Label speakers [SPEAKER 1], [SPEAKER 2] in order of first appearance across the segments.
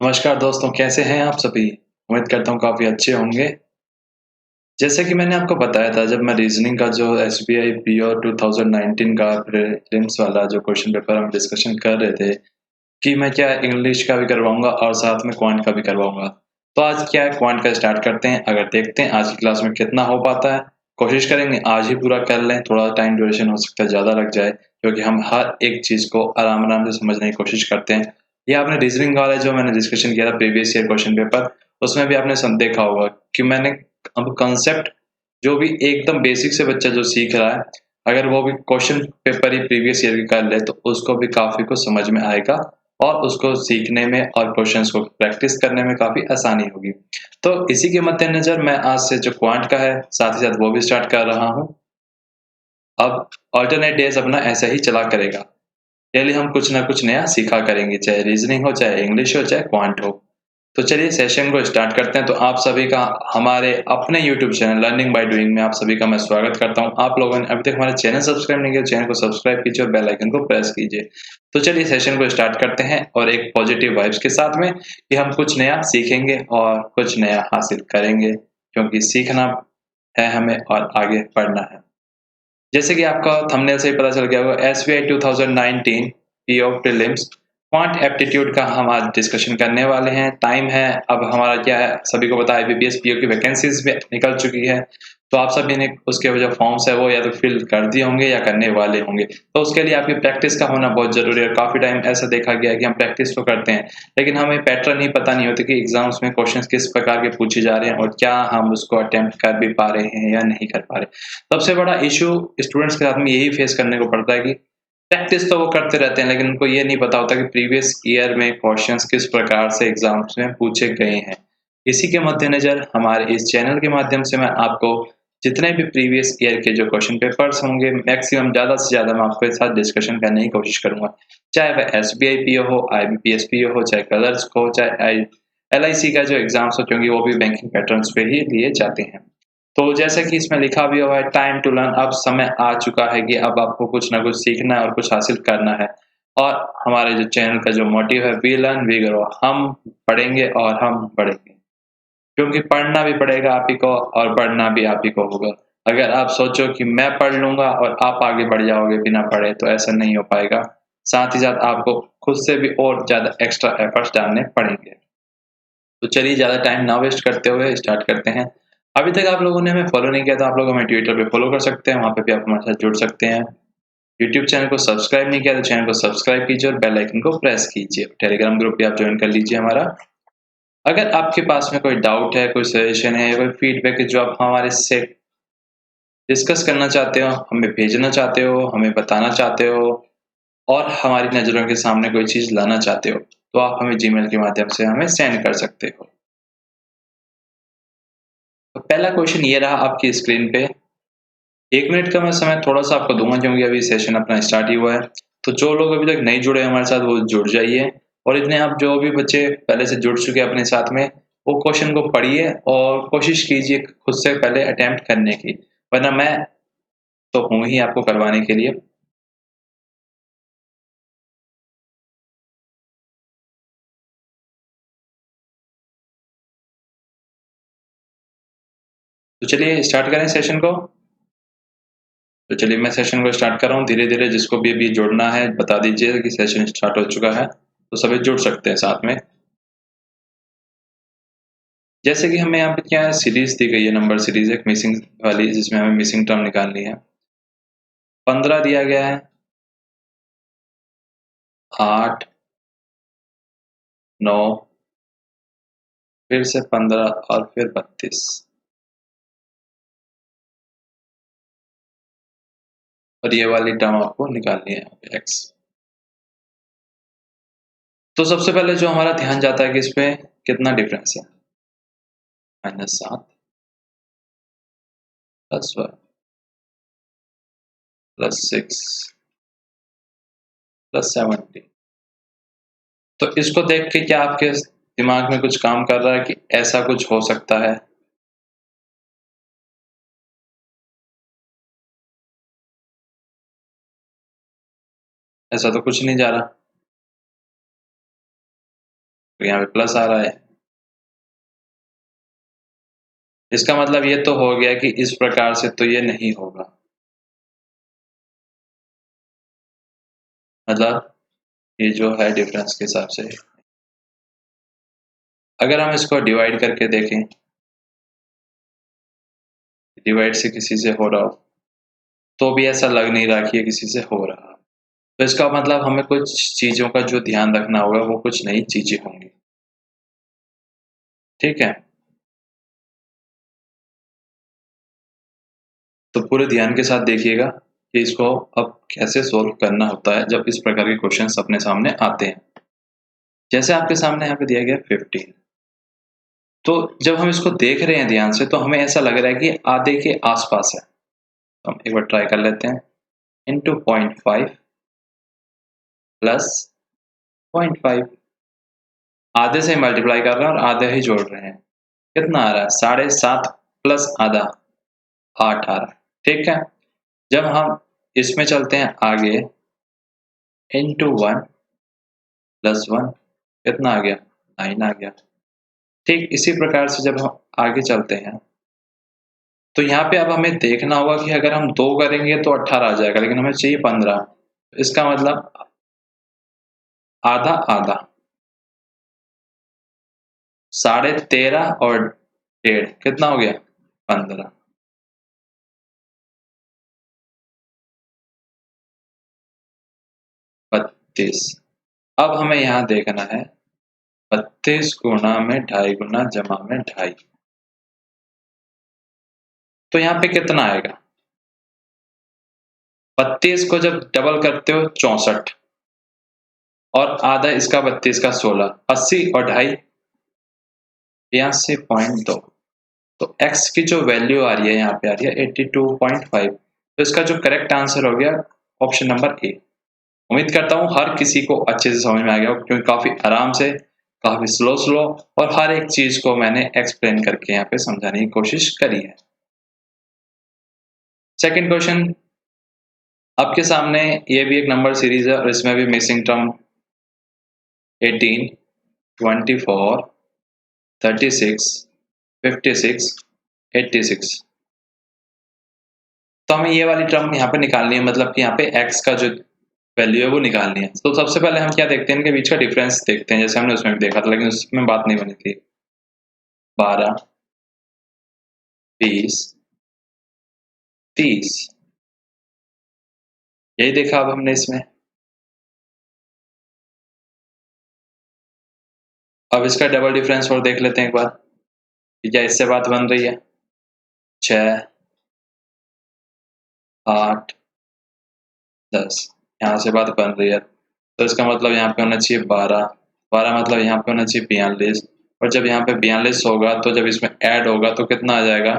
[SPEAKER 1] नमस्कार दोस्तों, कैसे हैं आप सभी? उम्मीद करता हूँ काफ़ी अच्छे होंगे। जैसे कि मैंने आपको बताया था जब मैं रीज़निंग का जो एसबीआई पीओ 2019 का प्रीलिम्स वाला जो क्वेश्चन पेपर हम डिस्कशन कर रहे थे कि मैं क्या इंग्लिश का भी करवाऊँगा और साथ में क्वांट का भी करवाऊँगा। तो आज क्या है क्वांट का स्टार्ट करते हैं। अगर देखते हैं आज की क्लास में कितना हो पाता है। कोशिश करेंगे आज ही पूरा कर लें, थोड़ा टाइम ड्यूरेशन हो सकता है ज़्यादा लग जाए क्योंकि हम हर एक चीज़ को आराम-आराम से समझने की कोशिश करते हैं। ये आपने रीज़निंग वाला जो मैंने डिस्कशन किया था प्रीवियस ईयर क्वेश्चन पेपर, उसमें भी आपने देखा होगा कि मैंने अब कांसेप्ट जो भी एकदम बेसिक से बच्चा जो सीख रहा है, अगर वो भी क्वेश्चन पेपर ही प्रीवियस ईयर के कर ले तो उसको भी काफ़ी कुछ समझ में आएगा और उसको सीखने में और क्वेश्चंस को प्रैक्टिस करने में काफ़ी आसानी होगी। तो इसी के मद्देनज़र मैं आज से जो क्वांट का है, साथ ही साथ वो भी स्टार्ट कर रहा हूँ। अब अल्टरनेट डेज़ अपना ऐसा ही चला करेगा। डेली हम कुछ ना कुछ नया सीखा करेंगे, चाहे रीज़निंग हो, चाहे इंग्लिश हो, चाहे क्वांट हो। तो चलिए सेशन को स्टार्ट करते हैं। तो आप सभी का हमारे अपने YouTube channel learning by doing में आप सभी का मैं स्वागत करता हूँ। आप लोगों ने अभी तक हमारा चैनल सब्सक्राइब नहीं किया, चैनल को सब्सक्राइब कीजिए और बेल आइकन को प्रेस कीजिए। तो चलिए सेशन को स्टार्ट करते हैं और एक पॉजिटिव वाइब्स के साथ में कि हम कुछ नया सीखेंगे और कुछ नया हासिल करेंगे, क्योंकि सीखना है हमें और आगे बढ़ना है। जैसे कि आपका थंबनेल से ही पता चल गया होगा, SBI 2019 PO prelims quant aptitude का हम आज डिस्कशन करने वाले हैं। टाइम है, अब हमारा क्या है, सभी को पता है आईबीपीएस पीओ की वैकेंसीज भी निकल चुकी है। तो आप सभी ने उसके जो फॉर्म्स है वो या तो फिल कर दिए होंगे या करने वाले होंगे। तो उसके लिए आपकी प्रैक्टिस का होना बहुत ज़रूरी है। काफ़ी टाइम ऐसा देखा गया है कि हम प्रैक्टिस तो करते हैं, लेकिन हमें पैटर्न ही पता नहीं होता कि एग्ज़ाम्स में क्वेश्चंस किस प्रकार के पूछे जा रहे हैं और क्या हम उसको अटेम्प्ट कर भी पा रहे हैं या नहीं कर पा रहे। सबसे बड़ा इश्यू स्टूडेंट्स के साथ में यही फेस करने को पड़ता है कि प्रैक्टिस तो वो करते रहते हैं, लेकिन उनको ये नहीं पता होता कि प्रीवियस ईयर में क्वेश्चंस किस प्रकार से एग्जाम्स में पूछे गए हैं। इसी के मद्देनजर हमारे इस चैनल के माध्यम से मैं आपको जितने भी प्रीवियस ईयर के जो क्वेश्चन पेपर्स होंगे मैक्सिमम ज़्यादा से ज़्यादा मैं आपके साथ डिस्कशन करने की कोशिश करूंगा। चाहे वह एसबीआई पीओ हो, आईबीपीएस पीओ हो, चाहे कलर्स हो, चाहे एलआईसी का जो एग्जाम्स हो, क्योंकि वो भी बैंकिंग पैटर्न्स पे ही लिए जाते हैं। तो जैसे कि इसमें लिखा भी हुआ है टाइम टू लर्न, अब समय आ चुका है कि अब आपको कुछ ना कुछ सीखना है और कुछ हासिल करना है। और हमारे जो चैनल का जो मोटिव है वी लर्न वी ग्रो, हम पढ़ेंगे और हम बढ़ेंगे। क्योंकि पढ़ना भी पड़ेगा आप ही को और बढ़ना भी आप ही को होगा। अगर आप सोचो कि मैं पढ़ लूँगा और आप आगे बढ़ जाओगे बिना पढ़े, तो ऐसा नहीं हो पाएगा। साथ ही साथ आपको खुद से भी और ज़्यादा एक्स्ट्रा एफर्ट्स डालने पड़ेंगे। तो चलिए ज़्यादा टाइम ना वेस्ट करते हुए स्टार्ट करते हैं। अभी तक आप लोगों ने हमें फॉलो नहीं किया तो आप लोग हमें ट्विटर पे फॉलो कर सकते हैं, वहाँ पे भी आप हमारे साथ जुड़ सकते हैं। यूट्यूब चैनल को सब्सक्राइब नहीं किया तो चैनल को सब्सक्राइब कीजिए और बेल आइकन को प्रेस कीजिए। टेलीग्राम ग्रुप भी आप ज्वाइन कर लीजिए हमारा। अगर आपके पास में कोई डाउट है, कोई सजेशन है या कोई फीडबैक है जो आप हमारे से डिस्कस करना चाहते हो, हमें भेजना चाहते हो, हमें बताना चाहते हो और हमारी नज़रों के सामने कोई चीज़ लाना चाहते हो, तो आप हमें जीमेल के माध्यम से हमें सेंड कर सकते हो। तो पहला क्वेश्चन ये रहा आपकी स्क्रीन पे। 1 मिनट का मैं समय थोड़ा-सा आपको दूँगा क्योंकि अभी सेशन अपना स्टार्ट ही हुआ है। तो जो लोग अभी तक नहीं जुड़े हैं हमारे साथ वो जुड़ जाइए और इतने आप जो भी बच्चे पहले से जुड़ चुके हैं अपने साथ में, वो क्वेश्चन को पढ़िए और कोशिश कीजिए खुद से पहले अटेम्प्ट करने की, वरना मैं तो हूँ ही आपको करवाने के लिए। तो चलिए स्टार्ट करें सेशन को। तो चलिए मैं सेशन को स्टार्ट कर रहा हूँ धीरे-धीरे, जिसको भी अभी जुड़ना है बता दीजिए कि सेशन स्टार्ट हो चुका है, तो सभी जुड़ सकते हैं साथ में। जैसे कि हमें यहाँ पे क्या है सीरीज़ दी गई है, नंबर सीरीज़ एक मिसिंग वाली जिसमें हमें मिसिंग टर्म निकालनी है। 15 दिया गया है, 8, 9, फिर से 15 और फिर 32 और ये वाली टर्म आपको निकालनी है यहाँ पे x। तो सबसे पहले जो हमारा ध्यान जाता है कि इसमें कितना डिफरेंस है, -7 +1 +6 +17। तो इसको देख के क्या आपके दिमाग में कुछ काम कर रहा है कि ऐसा कुछ हो सकता है? ऐसा तो कुछ नहीं जा रहा। तो यहाँ पे प्लस आ रहा है। इसका मतलब ये तो हो गया कि इस प्रकार से तो ये नहीं होगा, मतलब ये जो है डिफरेंस के हिसाब से। अगर हम इसको डिवाइड करके देखें, डिवाइड से किसी से हो रहा हो तो भी ऐसा लग नहीं रहा कि ये किसी से हो रहा। तो इसका मतलब हमें कुछ चीजों का जो ध्यान रखना होगा वो कुछ नई चीजें होंगी, ठीक है। तो पूरे ध्यान के साथ देखिएगा कि इसको अब कैसे सोल्व करना होता है जब इस प्रकार के क्वेश्चंस अपने सामने आते हैं। जैसे आपके सामने यहाँ पे दिया गया 15, तो जब हम इसको देख रहे हैं ध्यान से तो हमें ऐसा लग रहा है कि आधे के आसपास है। तो हम एक बार ट्राई कर लेते हैं। इंटू 0.5 प्लस 0.5, आधे से मल्टीप्लाई कर रहे हैं और आधे ही जोड़ रहे हैं। कितना आ रहा है? 7.5 प्लस आधा 8 आ रहा है, ठीक है। जब हम इसमें चलते हैं आगे, इंटू 1 प्लस 1 कितना आ गया? 9 आ गया। ठीक इसी प्रकार से जब हम आगे चलते हैं तो यहाँ पे अब हमें देखना होगा कि अगर हम 2 करेंगे तो 18 आ जाएगा, लेकिन हमें चाहिए 15। इसका मतलब आधा आधा, 13.5 और 1.5 कितना हो गया? 15। 32। अब हमें यहाँ देखना है 32 गुणा में 2.5 गुना जमा में 2.5, तो यहाँ पे कितना आएगा? 32 को जब डबल करते हो 64, और आधा इसका 32 का 16, 80 और 2.5 82.2। तो x की जो वैल्यू आ रही है यहाँ पे आ रही है 82.5। तो इसका जो करेक्ट आंसर हो गया ऑप्शन नंबर ए। उम्मीद करता हूँ हर किसी को अच्छे से समझ में आ गया हो, क्योंकि काफी आराम से, काफी स्लो स्लो और हर एक चीज को मैंने एक्सप्लेन करके यहाँ पे समझाने की कोशिश करी है। सेकंड क्वेश्चन आपके सामने, ये भी एक नंबर सीरीज है और इसमें भी मिसिंग टर्म 18, 24, 36, 56, 86। तो हमें ये वाली टर्म यहाँ पे निकालनी है, मतलब कि यहाँ पे x का जो वैल्यू है वो निकालनी है। तो सबसे पहले हम क्या देखते हैं, इनके बीच का डिफरेंस देखते हैं, जैसे हमने उसमें भी देखा था, लेकिन उसमें बात नहीं बनी थी। 12, 20, 30, यही देखा अब हमने इसमें। अब इसका डबल डिफरेंस और देख लेते हैं एक बार कि क्या इससे बात बन रही है। 6, 8, 10, यहाँ से बात बन रही है, तो इसका मतलब यहाँ पे होना चाहिए 12, 12 मतलब यहाँ पे होना चाहिए 42, और जब यहाँ पे 42 होगा तो जब इसमें ऐड होगा तो कितना आ जाएगा?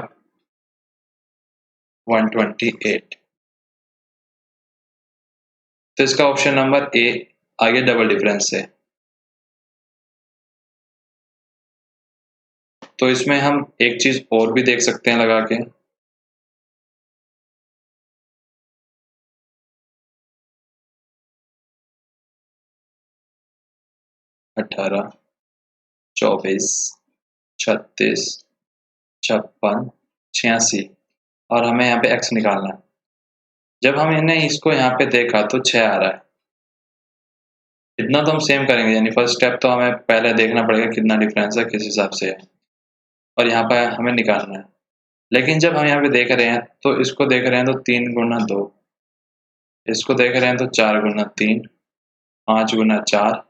[SPEAKER 1] 128। तो इसका ऑप्शन नंबर ए आगे डबल डिफरेंस है। तो इसमें हम एक चीज और भी देख सकते हैं लगा के, 18, 24, 36, 56, 86, और हमें यहाँ पे x निकालना है। जब हम इन्हें इसको यहाँ पे देखा तो 6 आ रहा है। इतना तो हम सेम करेंगे, यानी फर्स्ट स्टेप तो हमें पहले देखना पड़ेगा कितना डिफरेंस है, किस हिसाब से है, और यहाँ पे हमें निकालना है। लेकिन जब हम यहाँ पे देख रहे हैं तो इसको देख रहे हैं तो 3 गुना 2, इसको देख रहे हैं तो 4 गुना 3, 5 गुना 4,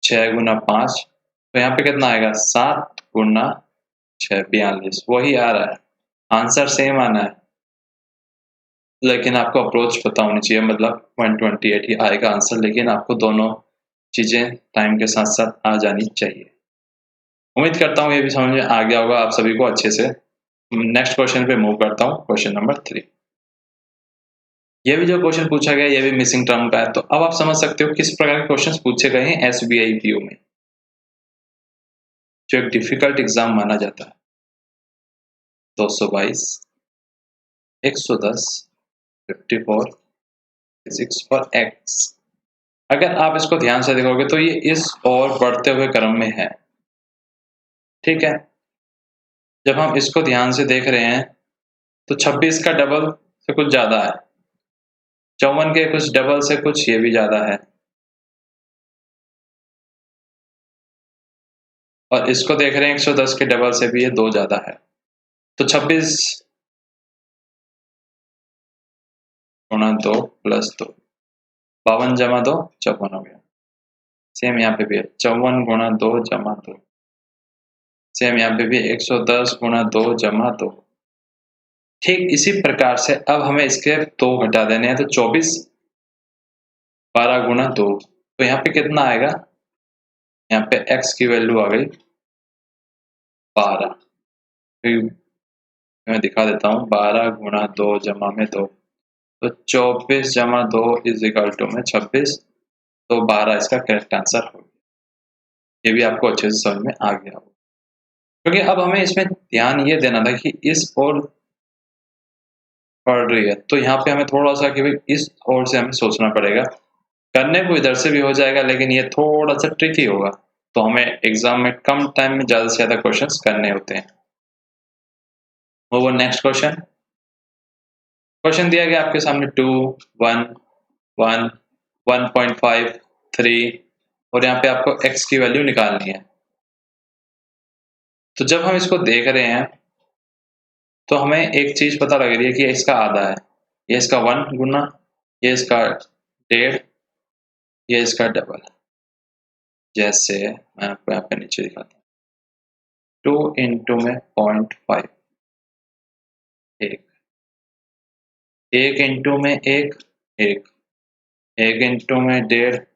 [SPEAKER 1] 6 गुना 5, तो यहाँ पे कितना आएगा? 7 गुना 6, 42, वही आ रहा है। आंसर सेम आना है, लेकिन आपको अप्रोच पता होनी चाहिए, मतलब 128 ही आएगा आंसर, लेकिन आपको दोनों चीजें टाइम के साथ साथ आ जानी चाहिए। उम्मीद करता हूँ ये भी समझ में आ गया होगा आप सभी को अच्छे से। नेक्स्ट क्वेश्चन पे मूव करता हूँ, क्वेश्चन नंबर 3। ये भी जो क्वेश्चन पूछा गया ये भी मिसिंग टर्म का है, तो अब आप समझ सकते हो किस प्रकार के क्वेश्चन पूछे गए हैं एसबीआई पीओ में, जो एक डिफिकल्ट एग्जाम माना जाता है। 222, 110, 54, फिजिक्स और एक्स। अगर आप इसको ध्यान से देखोगे तो ये इस और बढ़ते हुए क्रम में है, ठीक है। जब हम इसको ध्यान से देख रहे हैं तो 26 का डबल से कुछ ज्यादा है, 54 के कुछ डबल से कुछ ये भी ज्यादा है, और इसको देख रहे हैं 110 के डबल से भी ये 2 ज्यादा है। तो 26 गुणा 2 प्लस 2, 52 जमा 2 54 हो गया। सेम यहाँ पे भी है 54 गुणा 2 जमा 2, सेम यहाँ पे भी 110 गुणा 2 जमा 2। ठीक इसी प्रकार से अब हमें इसके 2 घटा देने हैं, तो 24 12 गुणा 2, तो यहाँ पे कितना आएगा, यहाँ पे x की वैल्यू आ गई 12। मैं दिखा देता हूँ, 12 गुणा 2 जमा में 2, तो 24 जमा 2 इज इक्वल टू में 26, तो 12 इसका करेक्ट आंसर हो गया। ये भी आपको अच्छे से समझ में आ गया होगा, क्योंकि अब हमें इसमें ध्यान ये देना था कि इस ओर पढ़ रही है, तो यहाँ पे हमें थोड़ा सा कि भाई इस ओर से हमें सोचना पड़ेगा। करने को इधर से भी हो जाएगा, लेकिन ये थोड़ा सा ट्रिकी होगा, तो हमें एग्जाम में कम टाइम में ज्यादा से ज्यादा क्वेश्चंस करने होते हैं। वो नेक्स्ट क्वेश्चन दिया गया आपके सामने 2 1 1 1.5 3, और यहाँ पे आपको x की वैल्यू निकालनी है। तो जब हम इसको देख रहे हैं तो हमें एक चीज पता लग रही है कि ये इसका आधा है, ये इसका 1 गुना, ये इसका 1.5, ये इसका डबल। जैसे मैं आपको यहाँ पे नीचे दिखाता हूँ, 2 इंटू में 0.5 एक इंटू में एक, एक इंटू में 1.5,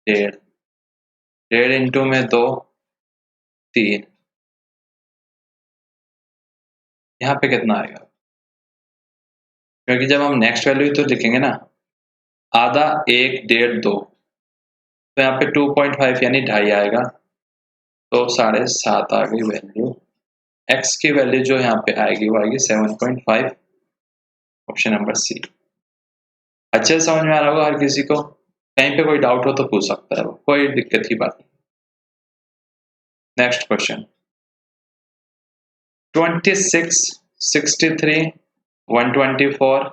[SPEAKER 1] 1.5 इंटू में 2, 3। यहाँ पे कितना आएगा, क्योंकि जब हम नेक्स्ट वैल्यू तो लिखेंगे ना, आधा 1 1.5 2, तो यहाँ पे 2.5 यानी 2.5 आएगा, तो 7.5 आ गई वैल्यू। x की वैल्यू जो यहाँ पे आएगी वो आएगी 7.5, ऑप्शन नंबर सी। अच्छे से समझ में आ रहा होगा हर किसी को, कहीं पे कोई डाउट हो तो पूछ सकता है, कोई दिक्कत की बात नहीं। नेक्स्ट क्वेश्चन 26 63 124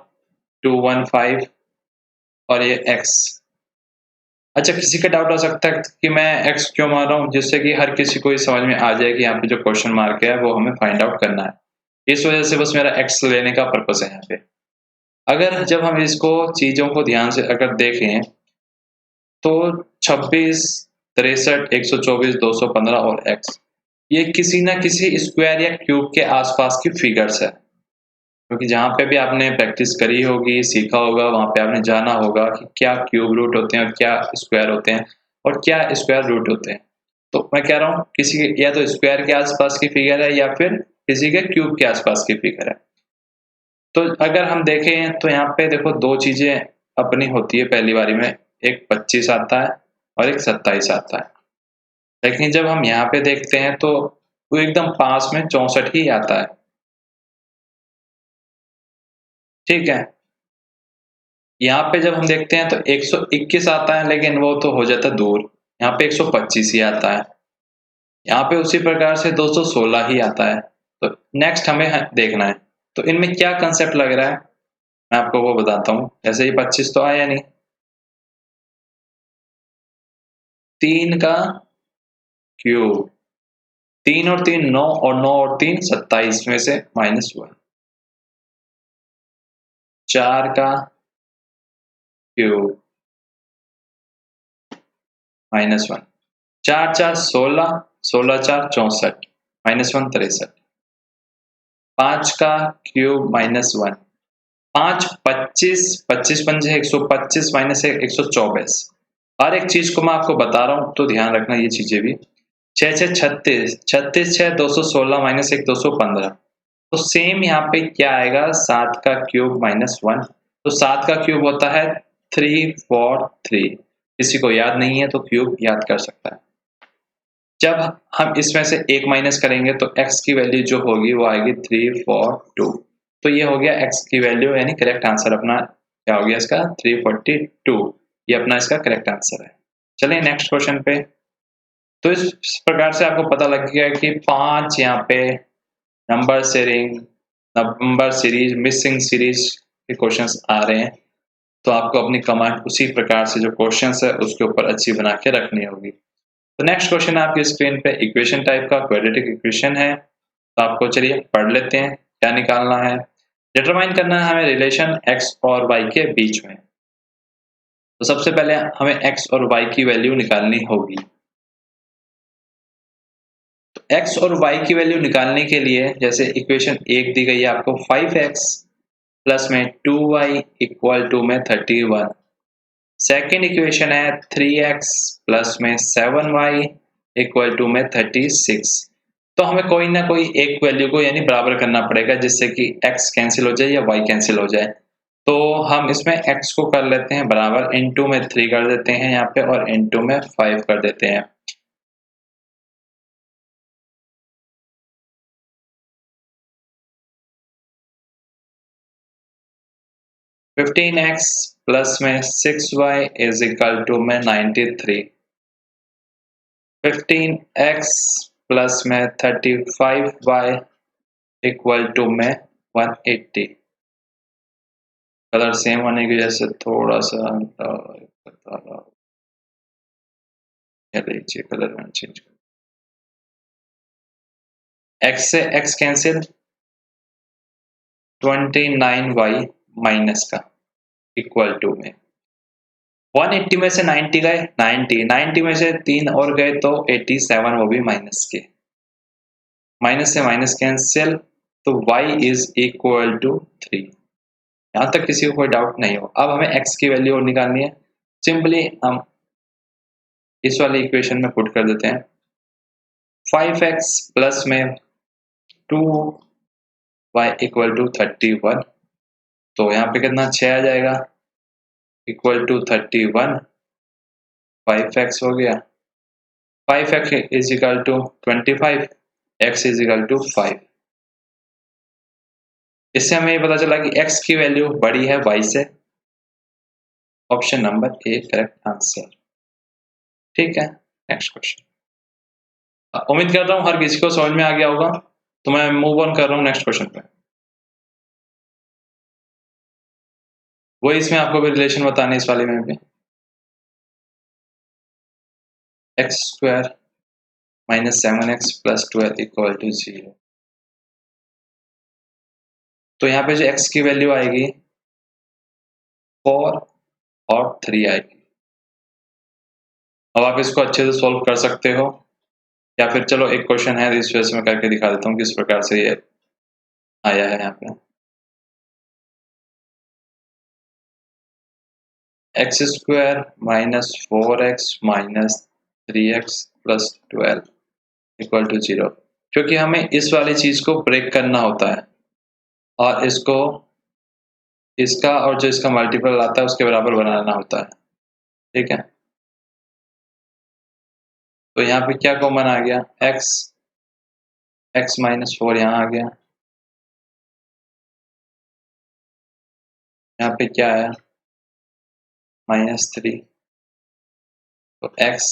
[SPEAKER 1] 215 और ये x। अच्छा, किसी का डाउट हो सकता है कि मैं x क्यों मार रहा हूँ, जिससे कि हर किसी को ये समझ में आ जाए कि यहाँ पे जो क्वेश्चन मार्क है वो हमें फाइंड आउट करना है, इस वजह से बस मेरा x लेने का पर्पस है यहाँ पे। अगर जब हम इसको चीजों को ध्यान से अगर देखें तो 26 63 124 215 और x, ये किसी ना किसी स्क्वायर या क्यूब के आसपास की फिगर्स है, क्योंकि जहाँ पे भी आपने प्रैक्टिस करी होगी, सीखा होगा, वहाँ पे आपने जाना होगा कि क्या क्यूब रूट होते हैं और क्या स्क्वायर होते हैं और क्या स्क्वायर रूट होते हैं। तो मैं कह रहा हूँ किसी के या तो स्क्वायर के आसपास की फिगर है या फिर किसी के क्यूब के आसपास की फिगर है। तो अगर हम देखें तो यहाँ पे देखो दो चीजें अपनी होती है पहली बारी में, एक 25 आता है और एक 27 आता है, लेकिन जब हम यहाँ पे देखते हैं तो वो एकदम पास में 64 ही आता है, ठीक है। यहाँ पे जब हम देखते हैं तो 121 आता है, लेकिन वो तो हो जाता है दूर, यहाँ पे 125 ही आता है, यहाँ पे उसी प्रकार से 216 ही आता है। तो नेक्स्ट हमें देखना है तो इनमें क्या कंसेप्ट लग रहा है, मैं आपको वो बताता हूँ। ऐसे ही 25 तो आया नहीं, 3 का क्यूब, 3 और 3 9 और 9 और 3 27 में से -1, 4 का क्यूब -1, 4 4 16, 16 4 64, -1 63, 5 का क्यूब -1, 5 25, 25 पंजे 125 -1 124। हर एक चीज को मैं आपको बता रहा हूँ तो ध्यान रखना ये चीजें भी। 6 6 36, 36 6 216 -1 215। तो सेम यहाँ पे क्या आएगा, 7 का क्यूब -1, तो 7 का क्यूब होता है 3 4 3। किसी को याद नहीं है तो क्यूब याद कर सकता है। जब हम इसमें से एक माइनस करेंगे तो x की वैल्यू जो होगी वो आएगी 342। तो ये हो गया x की वैल्यू, यानी करेक्ट आंसर अपना क्या हो गया इसका 342। ये अपना इसका करेक्ट आंसर है। चलिए नेक्स्ट क्वेश्चन पे। तो इस प्रकार से आपको पता लग गया कि 5 यहाँ पे नंबर सीरीज मिसिंग सीरीज के क्वेश्चंस आ रहे हैं। तो आपको अपनी कमांड उसी प्रकार से जो क्वेश्चंस है उसके ऊपर अच्छी बना के रखनी होगी। तो नेक्स्ट क्वेश्चन है आपकी स्क्रीन पे, इक्वेशन टाइप का क्वाड्रेटिक इक्वेशन है। तो आपको चलिए पढ़ लेते हैं क्या निकालना है। डिटरमाइन करना है हमें रिलेशन x और y के बीच में। तो सबसे पहले हमें x और y की वैल्यू निकालनी होगी। तो x और y की वैल्यू निकालने के लिए जैसे इक्वेशन 1 दी गई है आपको 5x प्लस में 2y इक्वल टू में 31। सेकेंड इक्वेशन है 3x प्लस में 7y इक्वल टू में 36। तो हमें कोई ना कोई एक वैल्यू को यानी बराबर करना पड़ेगा जिससे कि x कैंसिल हो जाए या y कैंसिल हो जाए। तो हम इसमें x को कर लेते हैं बराबर, इनटू में 3 कर देते हैं यहाँ पे और इनटू में 5 कर देते हैं। फिफ्टीन एक्स प्लस में 6y इज इक्वल टू में 93। 15x प्लस में 35y इक्वल टू में 180। कलर सेम होने की वजह से थोड़ा सा लीजिए कलर में चेंज कर। x से x कैंसिल, 29y माइनस का इक्वल टू में 180 में से 90 गए 90 में से 3 और गए तो 87, वो भी माइनस के। माइनस से माइनस कैंसिल, तो y इज इक्वल टू 3। यहां तक किसी को कोई डाउट नहीं हो। अब हमें x की वैल्यू और निकालनी है। सिंपली हम इस वाले इक्वेशन में पुट कर देते हैं 5x प्लस में 2y इक्वल टू 31। तो यहाँ पे कितना 6 आ जाएगा इक्वल टू 31। 5x हो गया, 5x is equal to 25, x is equal to 5। इससे हमें ये पता चला कि x की वैल्यू बड़ी है y से। Option number A correct answer. ठीक है, नेक्स्ट क्वेश्चन। उम्मीद करता हूँ हर किसी को समझ में आ गया होगा। तो मैं मूव ऑन कर रहा हूँ नेक्स्ट क्वेश्चन पे। वही इसमें आपको भी रिलेशन बताने इस वाले में भी। X square minus 7x plus 12 equal to 0। तो यहाँ पे जो x की वैल्यू आएगी 4 और 3 आएगी। अब आप इसको अच्छे से सॉल्व कर सकते हो, या फिर चलो एक क्वेश्चन है इस वजह से मैं करके दिखा देता हूँ किस प्रकार से ये आया है। यहाँ पे X square minus 4x minus 3x plus 12 equal to 0, क्योंकि हमें इस वाली चीज को ब्रेक करना होता है और इसको इसका और जो इसका मल्टीपल आता है उसके बराबर बनाना होता है। ठीक है, तो यहाँ पे क्या कॉमन आ गया, x माइनस 4 यहाँ आ गया। यहाँ पे क्या आया -3, तो x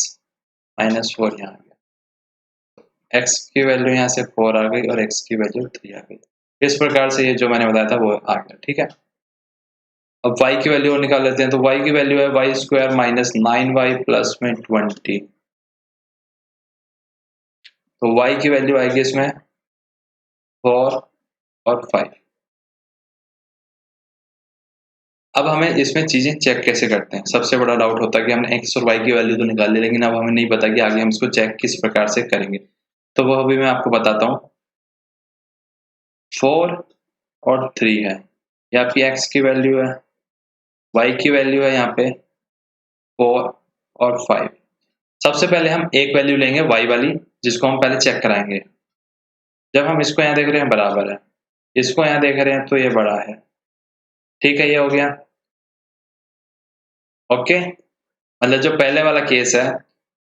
[SPEAKER 1] माइनस 4 यहाँ आ गया। x की वैल्यू यहाँ से 4 आ गई और x की वैल्यू 3 आ गई। इस प्रकार से ये जो मैंने बताया था वो आ गया। ठीक है, अब y की वैल्यू और निकाल लेते हैं। तो y की वैल्यू है y square minus 9y plus में 20। तो y की वैल्यू आएगी इसमें 4 और 5। अब हमें इसमें चीजें चेक कैसे करते हैं। सबसे बड़ा डाउट होता है कि हमने x और y की वैल्यू तो निकाल ली, लेकिन अब हमें नहीं पता कि आगे हम इसको चेक किस प्रकार से करेंगे। तो वो अभी मैं आपको बताता हूँ। 4 और 3 है, ये आपकी x की वैल्यू है, y की वैल्यू है यहाँ पे 4 और 5। सबसे पहले हम एक वैल्यू लेंगे y वाली, जिसको हम पहले चेक कराएंगे। जब हम इसको यहाँ देख रहे हैं बराबर है, इसको यहाँ देख रहे हैं तो ये बड़ा है। ठीक है, ये हो गया। ओके, मतलब जो पहले वाला केस है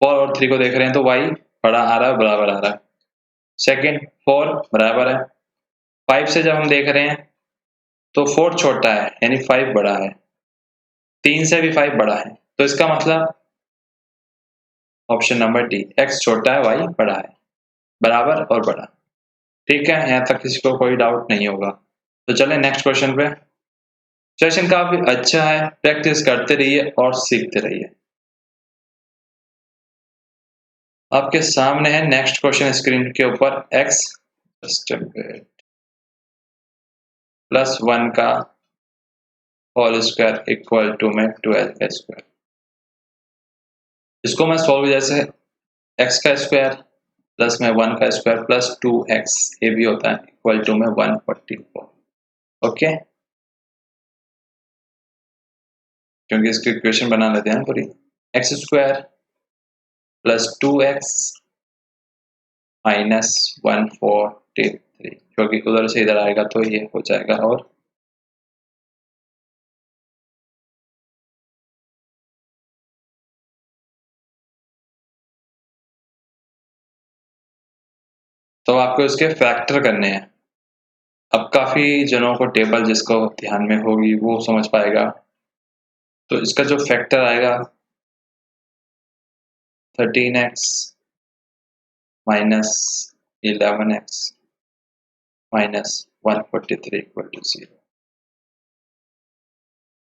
[SPEAKER 1] 4 और 3 को देख रहे हैं तो y बड़ा आ रहा है, बराबर आ रहा है। सेकंड 4 बराबर है। 5 से जब हम देख रहे हैं तो 4 छोटा है यानी 5 बड़ा है। 3 से भी 5 बड़ा है, तो इसका मतलब ऑप्शन नंबर डी, एक्स छोटा है वाई बड़ा है, बराबर और बड़ा। ठीक है, यहाँ तक किसी को कोई डाउट नहीं होगा। तो चले नेक्स्ट क्वेश्चन पे। सेशन काफी अच्छा है, प्रैक्टिस करते रहिए और सीखते रहिए। आपके सामने है नेक्स्ट क्वेश्चन स्क्रीन के ऊपर, एक्स प्लस 1 का होल स्क्वायर इक्वल टू में 12 का स्क्वायर। इसको मैं सॉल्व जैसे एक्स का स्क्वायर प्लस में 1 का स्क्वायर प्लस 2x, ये भी होता है, इक्वल टू में 144। ओके, क्योंकि इसकी इक्वेशन बना लेते हैं पूरी। X square plus 2x minus 143, क्योंकि उधर से इधर आएगा तो ये हो जाएगा। और तो आपको इसके फैक्टर करने हैं। अब काफी जनों को टेबल जिसको ध्यान में होगी वो समझ पाएगा। तो इसका जो फैक्टर आएगा 13x minus 11x minus 143 equal to 0।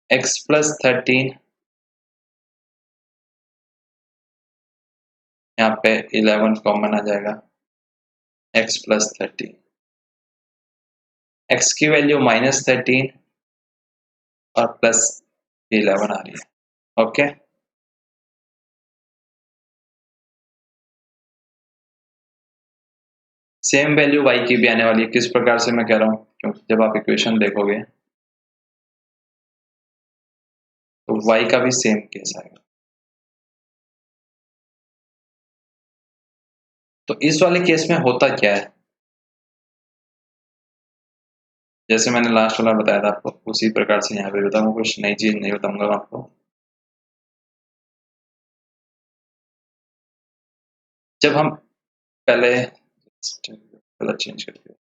[SPEAKER 1] x plus 13, यहाँ पे 11 कॉमन आ जाएगा, x प्लस 13, x की वैल्यू माइनस 13 और प्लस 11 आ रही है। ओके, सेम वैल्यू y की भी आने वाली है। किस प्रकार से मैं कह रहा हूँ, क्योंकि जब आप इक्वेशन देखोगे तो y का भी सेम केस आएगा। तो इस वाले केस में होता क्या है, जैसे मैंने लास्ट वाला बताया था आपको, उसी प्रकार से यहाँ पे बताऊंगा, कुछ नई चीज नहीं बताऊंगा मैं आपको। जब हम पहले कलर चेंज करके,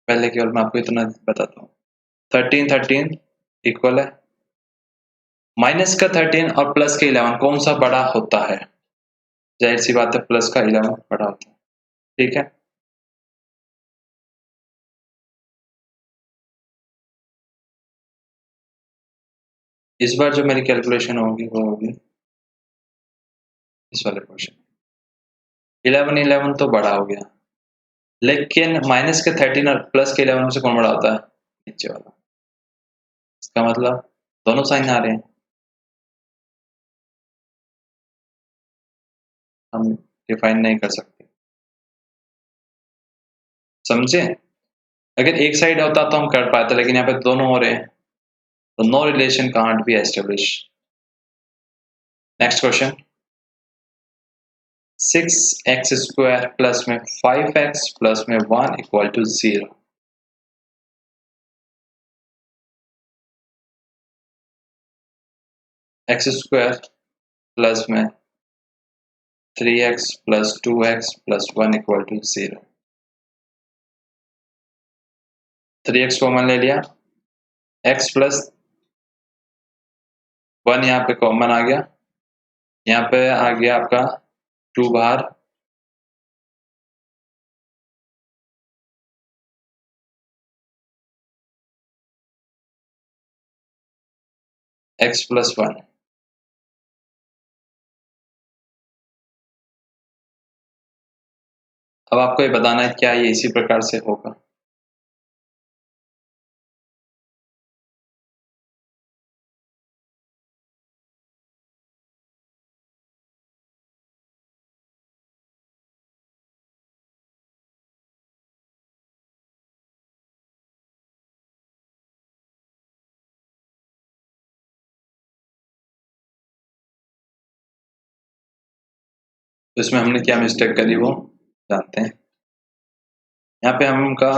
[SPEAKER 1] पहले केवल मैं आपको इतना बताता हूँ, 13 इक्वल है माइनस का 13 और प्लस का 11, कौन सा बड़ा होता है? जाहिर सी बात है प्लस का 11 बड़ा होता है। ठीक है, इस बार जो मेरी कैलकुलेशन होगी वो होगी इस वाले क्वेश्चन, 11 तो बड़ा हो गया, लेकिन माइनस के 13 और प्लस के 11 से कौन बड़ा होता है? नीचे वाला। इसका मतलब दोनों साइन आ रहे हैं, हम डिफाइन नहीं कर सकते। समझे? अगर एक साइड होता तो हम कर पाते, लेकिन यहाँ पे दोनों हो रहे हैं, तो no relation can't be establish. Next question, 6x square plus में 5x प्लस में 1 equal to 0। X square plus में 3x plus 2x plus 1 equal to 0। 3x common ले लिया, x प्लस 1 यहाँ पे कॉमन आ गया, यहाँ पे आ गया आपका 2 बाहर, x प्लस 1। अब आपको ये बताना है क्या ये इसी प्रकार से होगा। तो इसमें हमने क्या मिस्टेक करी वो जानते हैं। यहाँ पे हम का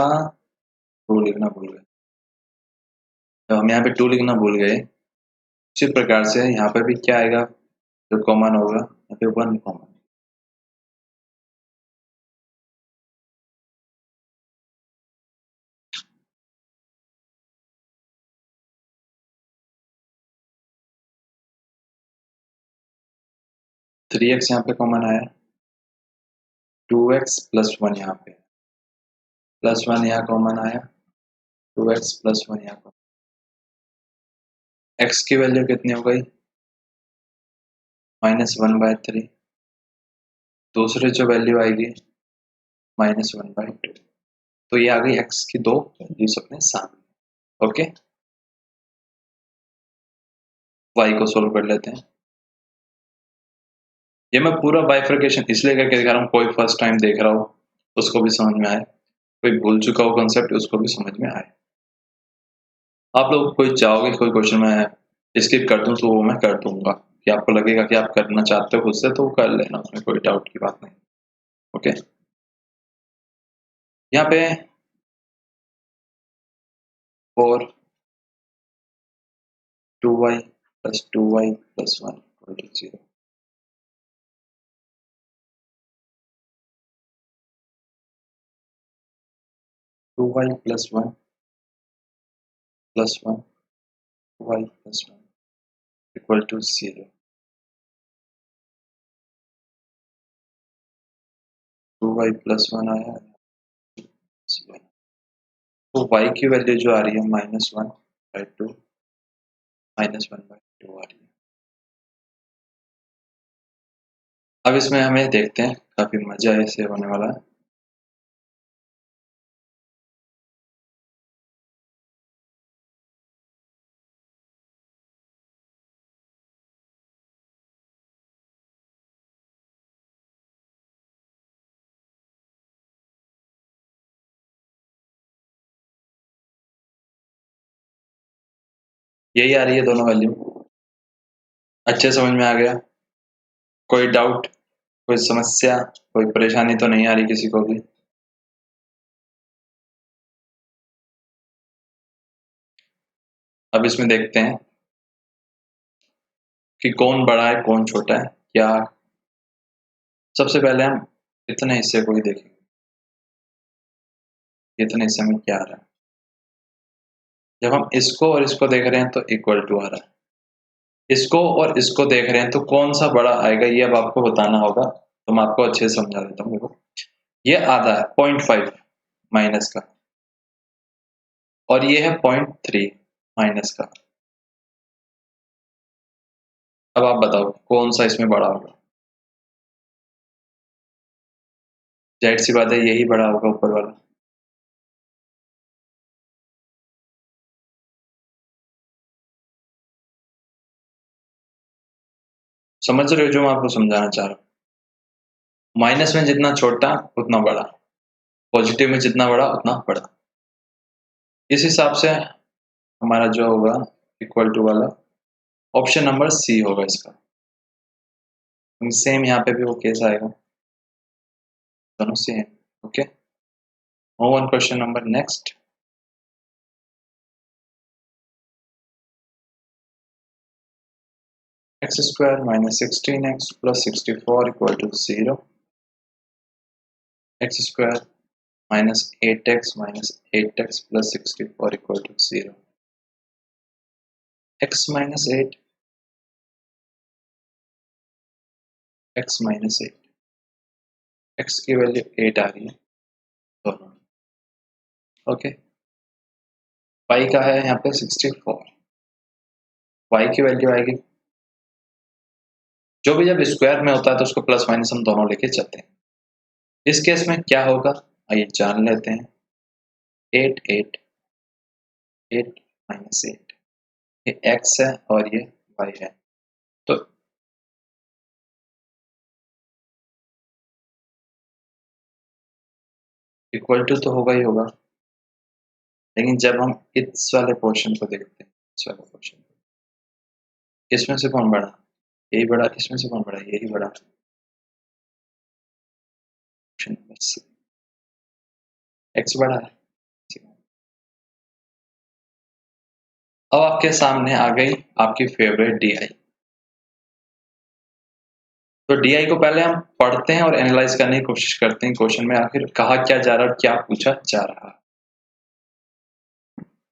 [SPEAKER 1] 2 लिखना भूल गए, तो हम यहाँ पे 2 लिखना भूल गए, उसी प्रकार से यहाँ पे भी क्या आएगा, जो कॉमन होगा यहाँ पे 1 कॉमन। 3x यहाँ पे कॉमन आया, 2x प्लस 1 यहाँ पे, प्लस 1 यहाँ कॉमन आया, 2x प्लस 1 यहाँ कॉमन, x की वैल्यू कितनी हो गई, -1/3, दूसरी जो वैल्यू आएगी -1/2, तो ये आ गई x की दो वैल्यूज अपने सामने। ओके, y को सोल्व कर लेते हैं। ये मैं पूरा बाइफर्केशन इसलिए करके दिखा रहा हूँ, कोई फर्स्ट टाइम देख रहा हो उसको भी समझ में आए, कोई भूल चुका हो कंसेप्ट उसको भी समझ में आए। आप लोग कोई चाहोगे कोई क्वेश्चन मैं स्किप कर दूं तो वो मैं कर दूंगा, कि आपको लगेगा कि आप करना चाहते हो खुद से तो कर लेना, उसमें कोई डाउट की बात नहीं। ओके, यहाँ पे 4 2y plus 2y plus 1 equal to 0. Two Y plus 1 plus 1 y plus 1 equal to 0. 2y plus 1 आया, तो y की वैल्यू जो आ रही है -1/2 -1/2 आ रही है। अब इसमें हमें देखते हैं, काफी मजा ऐसे होने वाला है। यही आ रही है दोनों वैल्यू, अच्छे समझ में आ गया? कोई डाउट, कोई समस्या, कोई परेशानी तो नहीं आ रही किसी को भी? अब इसमें देखते हैं कि कौन बड़ा है कौन छोटा है क्या। सबसे पहले हम इतने हिस्से को ही देखेंगे, इतने हिस्से में क्या आ रहा है। जब हम इसको और इसको देख रहे हैं तो इक्वल टू आ रहा है, इसको और इसको देख रहे हैं तो कौन सा बड़ा आएगा ये अब आपको बताना होगा, तो मैं आपको अच्छे से समझा देता हूँ। देखो ये आधा है 0.5 माइनस का, और ये है 0.3 माइनस का। अब आप बताओ कौन सा इसमें बड़ा होगा? जाहिर सी बात है यही बड़ा होगा, ऊपर वाला। समझ रहे हो जो मैं आपको समझाना चाह रहा हूँ? माइनस में जितना छोटा उतना बड़ा, पॉजिटिव में जितना बड़ा उतना बड़ा। इस हिसाब से हमारा जो होगा इक्वल टू वाला ऑप्शन नंबर सी होगा इसका। सेम यहाँ पे भी वो केस आएगा, दोनों same. Okay, move on question number next. x square minus 16x plus 64 equal to 0. X square minus 8x minus 8x plus 64 equal to 0. X minus 8, x minus 8, x की value 8 आ रही है दोनों। ओके, y का है यहाँ पे 64, y की value आएगी, जो भी जब स्क्वायर में होता है तो उसको प्लस माइनस हम दोनों लेके चलते हैं। इस केस में क्या होगा आइए जान लेते हैं। 8 8 8 माइनस 8, ये x है और ये y है, तो इक्वल टू तो होगा ही होगा। लेकिन जब हम इस वाले पोर्शन को देखते हैं, इस वाले पोर्शन, इसमें से कौन बड़ा? यही बड़ा। इसमें से कौन बड़ा? यही बड़ा। एक्स बड़ा है। अब आपके सामने आ गई आपकी फेवरेट डी आई। तो डी आई को पहले हम पढ़ते हैं और एनालाइज करने की कोशिश करते हैं क्वेश्चन में आखिर कहा क्या जा रहा है और क्या पूछा जा रहा है।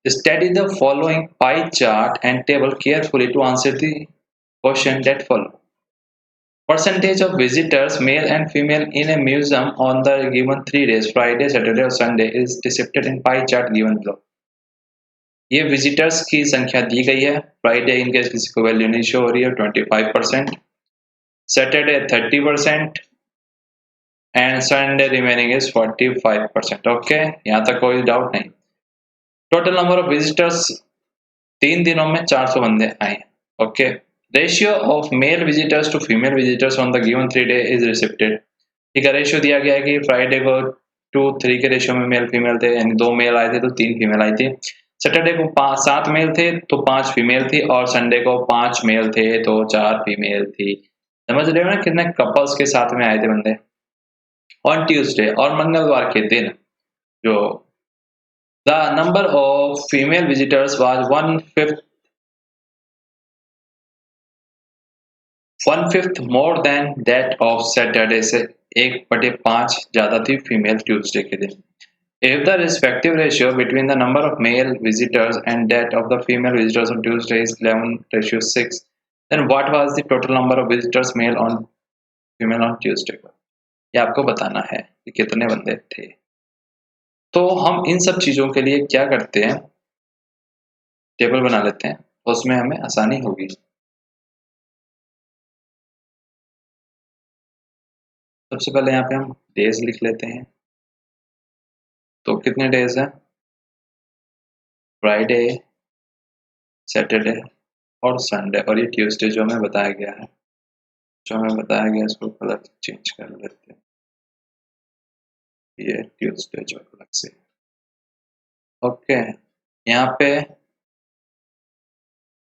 [SPEAKER 1] Study the following pie chart and table carefully to answer the question that follow. Percentage of visitors, male and female, in a museum on the given 3 days, Friday, Saturday और Sunday, is depicted in pie chart given below. ये visitors की संख्या दी गई है. Friday in case किसी को value नहीं show हो रही है 25%, Saturday 30% and Sunday remaining is 45%. Okay, यहाँ तक कोई डाउट नहीं. टोटल नंबर ऑफ विजिटर्स 3 दिनों में 400 बंदे आए. Okay, ratio of male visitors to female visitors on the given 3 day is receipted. ठीक है, रेशियो दिया गया है कि फ्राइडे को 2:3 के रेशियो में मेल फीमेल थे, यानी 2 मेल आए थे तो 3 फीमेल आई थी. सैटरडे को 7 मेल थे तो 5 फीमेल थी, और संडे को 5 मेल थे तो 4 फीमेल थी. समझ रहे हो ना कितने कपल्स के साथ में आए थे बंदे. ऑन ट्यूसडे, और मंगलवार के दिन, जो the number of female visitors was 1/5 more than that of Saturday, से 1/5 ज्यादा थी फीमेल ट्यूसडे के दिन. If the respective ratio between the number of male visitors and that of the female visitors on Tuesday is 11:6, then what was the total number of visitors male on female on Tuesday? ये आपको बताना है कि कितने बंदे थे. तो हम इन सब चीजों के लिए क्या करते हैं, टेबल बना लेते हैं, उसमें हमें आसानी होगी. सबसे पहले यहाँ पे हम डेज लिख लेते हैं. तो कितने डेज हैं? फ्राइडे, सैटरडे और संडे, और ये ट्यूसडे जो हमें बताया गया है, इसको कलर चेंज कर लेते हैं. ये ट्यूसडे जो अलग से. ओके, यहाँ पे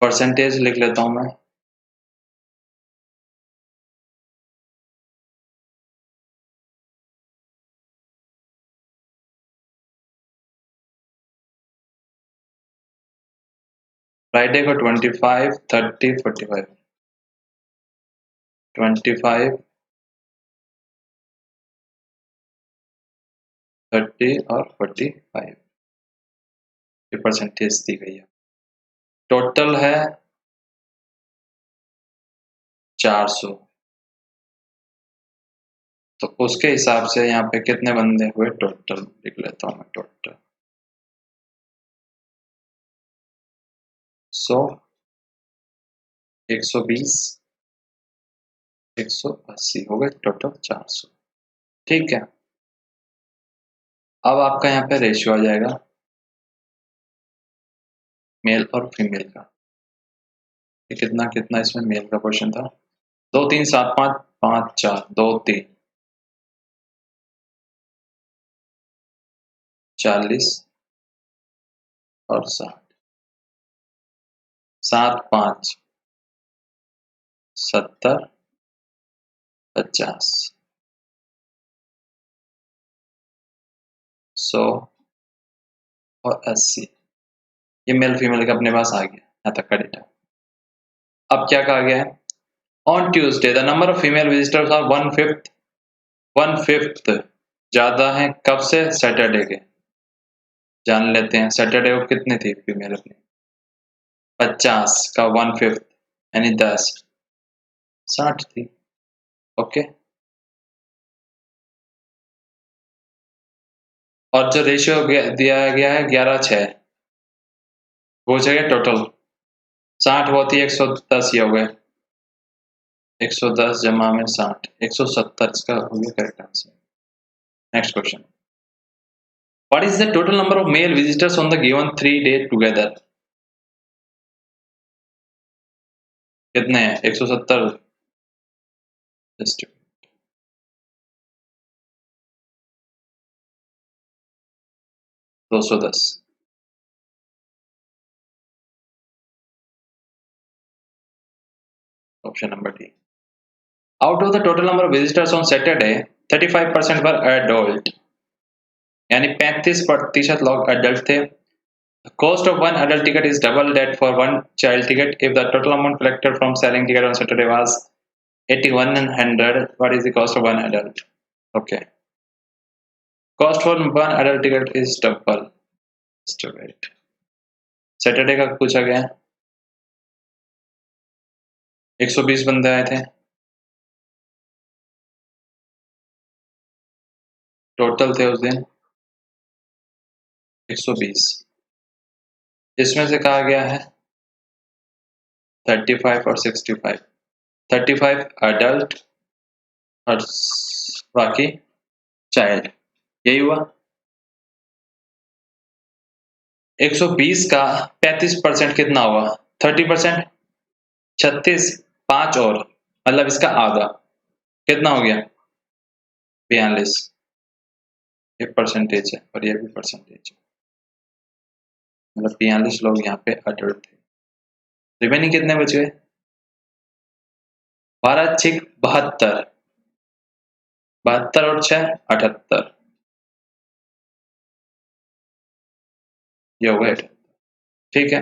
[SPEAKER 1] परसेंटेज लिख लेता हूं मैं. फ्राइडे को 25, 30, 45, 25, 30 और 45 ये परसेंटेज दी गई है. टोटल है 400. तो उसके हिसाब से यहाँ पे कितने बंदे हुए टोटल लिख लेता हूँ मैं. टोटल 100, 120, 180 हो गए, टोटल 400. ठीक है, अब आपका यहाँ पे रेशियो आ जाएगा मेल और फीमेल का. कितना कितना इसमें मेल का क्वेश्चन था. 2 3 7 5 5 4 2 3 40 और 60, 7 5 70 50 100 और 80. ये मेल फीमेल का अपने पास आ गया यहाँ तक का डेटा. अब क्या कहा गया है? On Tuesday the number of female visitors are 1/5 ज्यादा है कब से? सैटरडे के. जान लेते हैं सैटरडे को कितने थी फीमेल अपनी. 50 का 1/5 यानी 10, 60 थी. ओके, और जो रेशियो दिया गया है 11:6, वो जगह टोटल 60 होती है 110, ये हो गए 110 जमा में 60, 170 इसका हो गया correct answer. Next question. What is the total number of male visitors on the given 3-day together? कितने हैं? 170. 210. Option number D. Out of the total number of visitors on Saturday, 35% were adult. यानी 35% लोग adult थे. The cost of one adult ticket is double that for one child ticket. If the total amount collected from selling ticket on Saturday was 8100, what is the cost of one adult? Okay. Cost for one adult ticket is double. Just wait. Saturday का पूछा गया 120 बंदे आए थे. Total थे उस दिन 120। इसमें से कहा गया है 35 और 65। 35 अडल्ट और बाकी चाइल्ड, यही हुआ। 120 का 35% कितना हुआ? 30%। 36, 5 और मतलब इसका आधा कितना हो गया? 42। ये परसेंटेज है और ये भी परसेंटेज है, मतलब 42 लोग यहाँ पे अडल्ट थे। रिमेनिंग कितने बच गए? 12 6 72, 72 और 6 78, ये हो गए। ठीक है,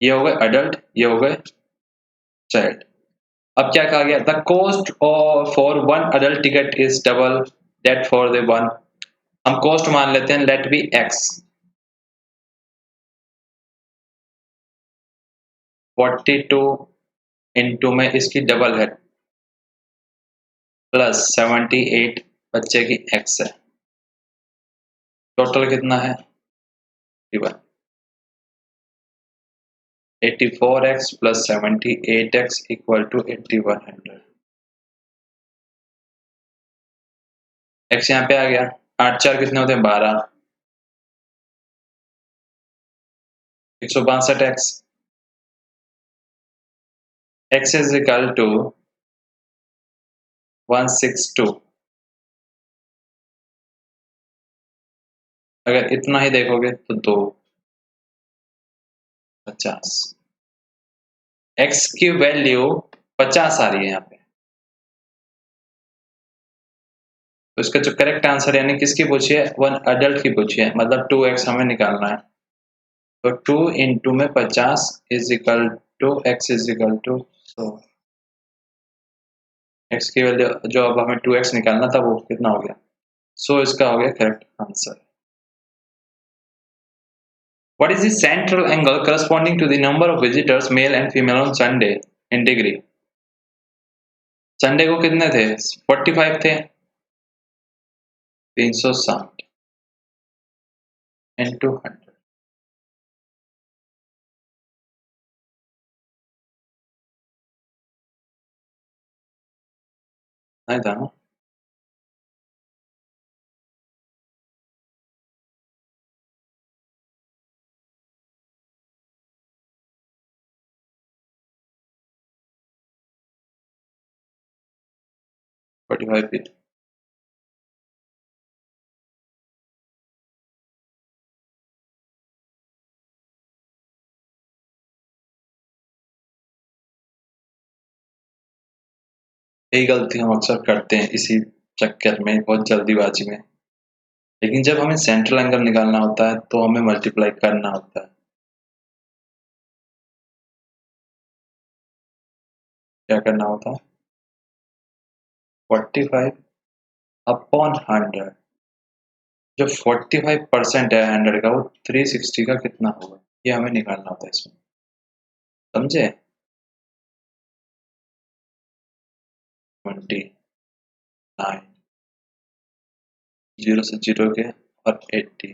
[SPEAKER 1] ये हो गए अडल्ट, ये हो गए चाइल्ड। अब क्या कहा गया? The cost for one adult ticket is double that for the one. हम कॉस्ट मान लेते हैं, लेट बी एक्स। 42 इंटू में इसकी डबल है प्लस 78 बच्चे की एक्स है, टोटल कितना है? 84x plus 78x equal to 8100। x यहाँ पे आ गया। 8 4 कितने होते हैं? 12। 162x। x is equal to 162। अगर इतना ही देखोगे तो 250। x की वैल्यू 50 आ रही है यहाँ पे, तो इसका जो करेक्ट आंसर यानी किसकी पूछी है? वन अडल्ट की पूछी है, मतलब 2x हमें निकालना है। तो 2 इंटू में 50 is equal to x is equal to, तो x की वैल्यू जो अब हमें 2x निकालना था वो कितना हो गया? सो इसका हो गया correct answer. What is the central angle corresponding to the number of visitors male and female on Sunday in degree? Sunday को कितने थे? 45 थे। 360 इंटू 100, नहीं था ना? फोर्टी फाइव भी यही गलती हम अक्सर करते हैं इसी चक्कर में, बहुत जल्दीबाजी में। लेकिन जब हमें सेंट्रल एंगल निकालना होता है तो हमें मल्टीप्लाई करना होता है। क्या करना होता है? 45 अपॉन 100। जो 45% है 100 का, वो 360 का कितना होगा, ये हमें निकालना होता है इसमें, समझे? 29, 0 से 0 के और 80,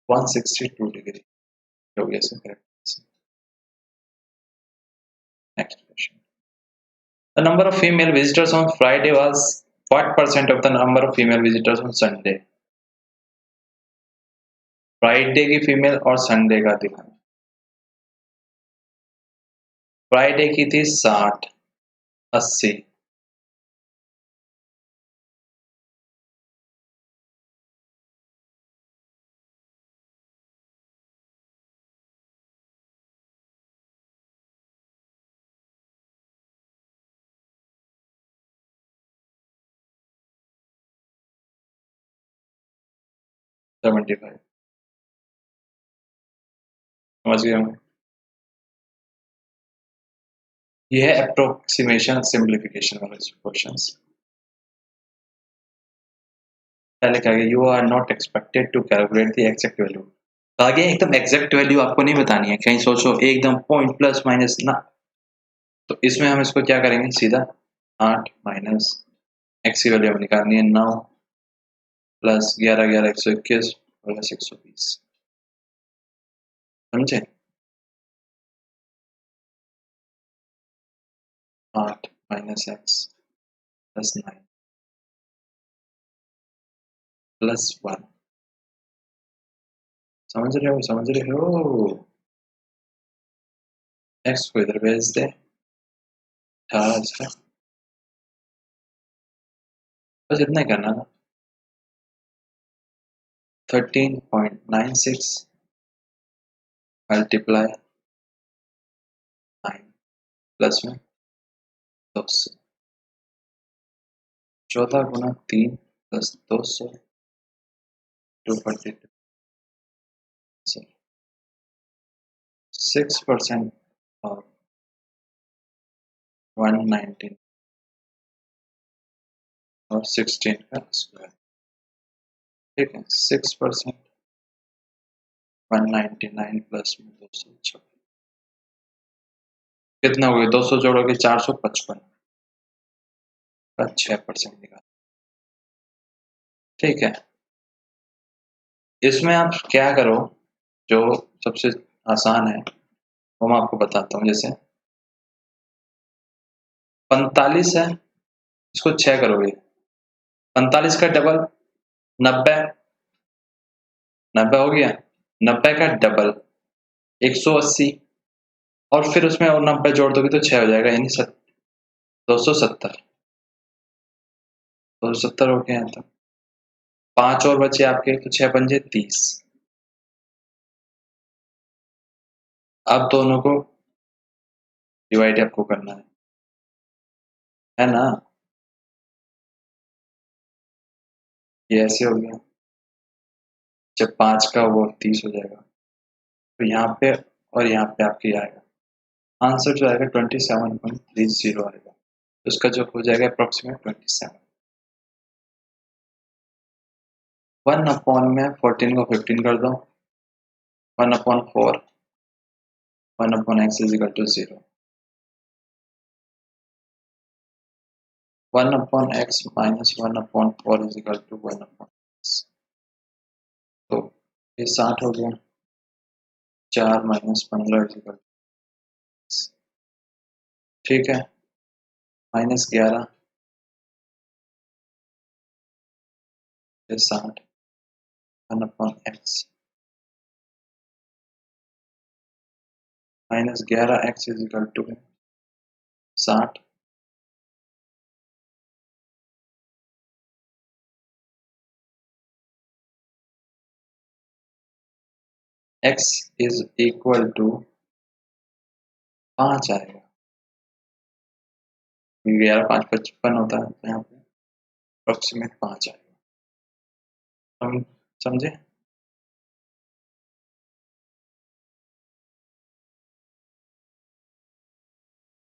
[SPEAKER 1] 162 डिग्री हो गया इसका correct. Next question, the number of female visitors on Friday was what percent of the number of female visitors on Sunday? Friday की फीमेल और संडे का दिखाना। फ्राइडे की थी 60, 80, सेवेंटी फाइव। समझ गया हूँ। ये है अप्रोक्सीमेशन सिंप्लीफिकेशन वाला क्वेश्चन। पहले कहा गया you are not expected to calculate the exact value. आगे एकदम एग्जैक्ट वैल्यू आपको नहीं बतानी है, कहीं सोचो एकदम पॉइंट प्लस माइनस ना। तो इसमें हम इसको क्या करेंगे, सीधा 8 माइनस एक्स की वैल्यू हमें निकालनी है 9 प्लस 11 11 121 प्लस 120, समझे। 8 माइनस एक्स प्लस 9 प्लस 1, समझ रहे हो समझ रहे हो। एक्स को इधर भेज दे 18 इसका, बस इतना ही करना था। 13.96 मल्टीप्लाई 9 प्लस में 200, 14 गुना 3 प्लस 200 242, 6% और 119 और 16 का स्क्वायर, ठीक है। 6% 199 प्लस में 206, कितना हो गया 200 जोड़ोगे 455 का 6% निकाल, ठीक है। इसमें आप क्या करो, जो सबसे आसान है वो मैं आपको बताता हूँ। जैसे 45 है, इसको 6 करोगे, 45 का डबल 90, 90 हो गया, 90 का डबल 180 और फिर उसमें और 90 जोड़ दोगे तो 6 हो जाएगा, यानी 270, 270 हो गया। तो 5 और बचे आपके, तो 6 पंजे 30। अब दोनों को डिवाइड आपको करना है ना। ये ऐसे हो गया, जब 5 का वो 30 हो जाएगा, तो यहाँ पे और यहाँ पे आपके आएगा आंसर जो आएगा 27.30 आएगा, तो उसका जो हो जाएगा अप्रोक्सीमेट 27। 1 में 14 को 15 कर दो, 1/4, 1/x is equal to 0, 1/x minus 1/4 is equal to 1/x, तो ये 60 हो गया। 4 माइनस 15 इज इक्वल, ठीक है। Minus 11 60 1/x minus 11x is equal to 60, x is equal to 5 आएगा, 11 5 55 होता है, तो यहाँ पे अप्रोक्सीमेट 5 आएगा। हम समझे।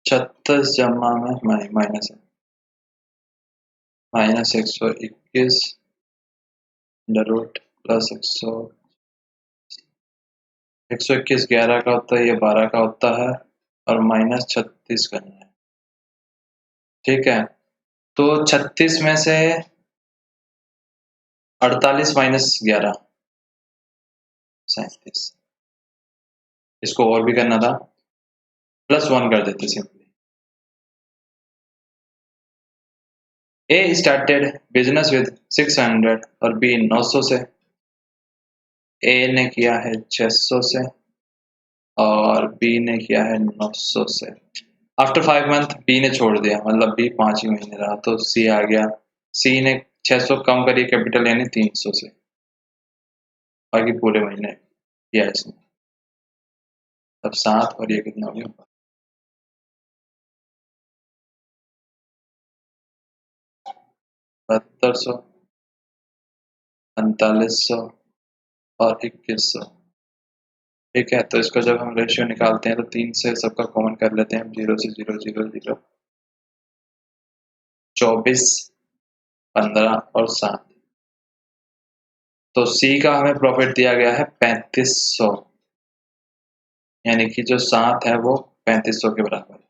[SPEAKER 1] 36 जमा में माइनस है, माइनस 121 अंडर रूट प्लस 121 11 का होता है, ये 12 का होता है, और माइनस 36 करना है, ठीक है। तो 36 में से 48 माइनस 11 37, इसको और भी करना था, +1 कर देते simply. A started business with 600 और बी 900 से। ए ने किया है 600 से और बी ने किया है 900 से। आफ्टर 5 मंथ बी ने छोड़ दिया, मतलब बी 5 ही महीने रहा, तो सी आ गया। सी ने 600 कम करी कैपिटल, यानी 300 से, बाकी पूरे महीने किया इसने। तब 7 और ये कितना हो गया 7200, 4500 और 2100, ठीक है। तो इसको जब हम रेशियो निकालते हैं तो 3 से सबका कॉमन कर लेते हैं, 0 से 0 0 0, 24 15 और 7, तो सी का हमें प्रॉफिट दिया गया है 3500, यानी कि जो 7 है वो 3500 के बराबर है,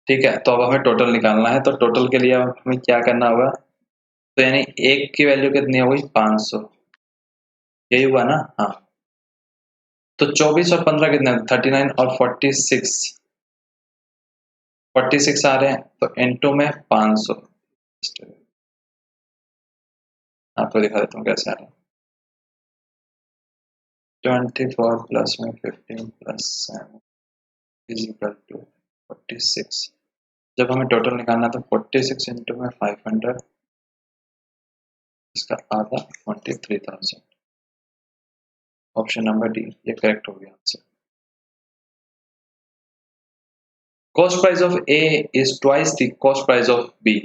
[SPEAKER 1] ठीक है, तो अब हमें टोटल निकालना है, तो टोटल के लिए अब हमें क्या करना होगा, तो यानी 1 की वैल्यू कितनी हो गई 500, यही हुआ ना? हाँ, तो 24 और 15 कितने 39 और 46 आ रहे हैं, तो इनटू में 500। आपको दिखा देता हूँ कैसे आ रहे हैं। 24 प्लस में 15 प्लस 7 इज इक्वल टू 46। जब हमें टोटल निकालना है तो 46 इंटू में 500, इसका आधा 23,000। ऑप्शन नंबर डी ये करेक्ट हो गया answer. Cost price of A is twice the cost price of B.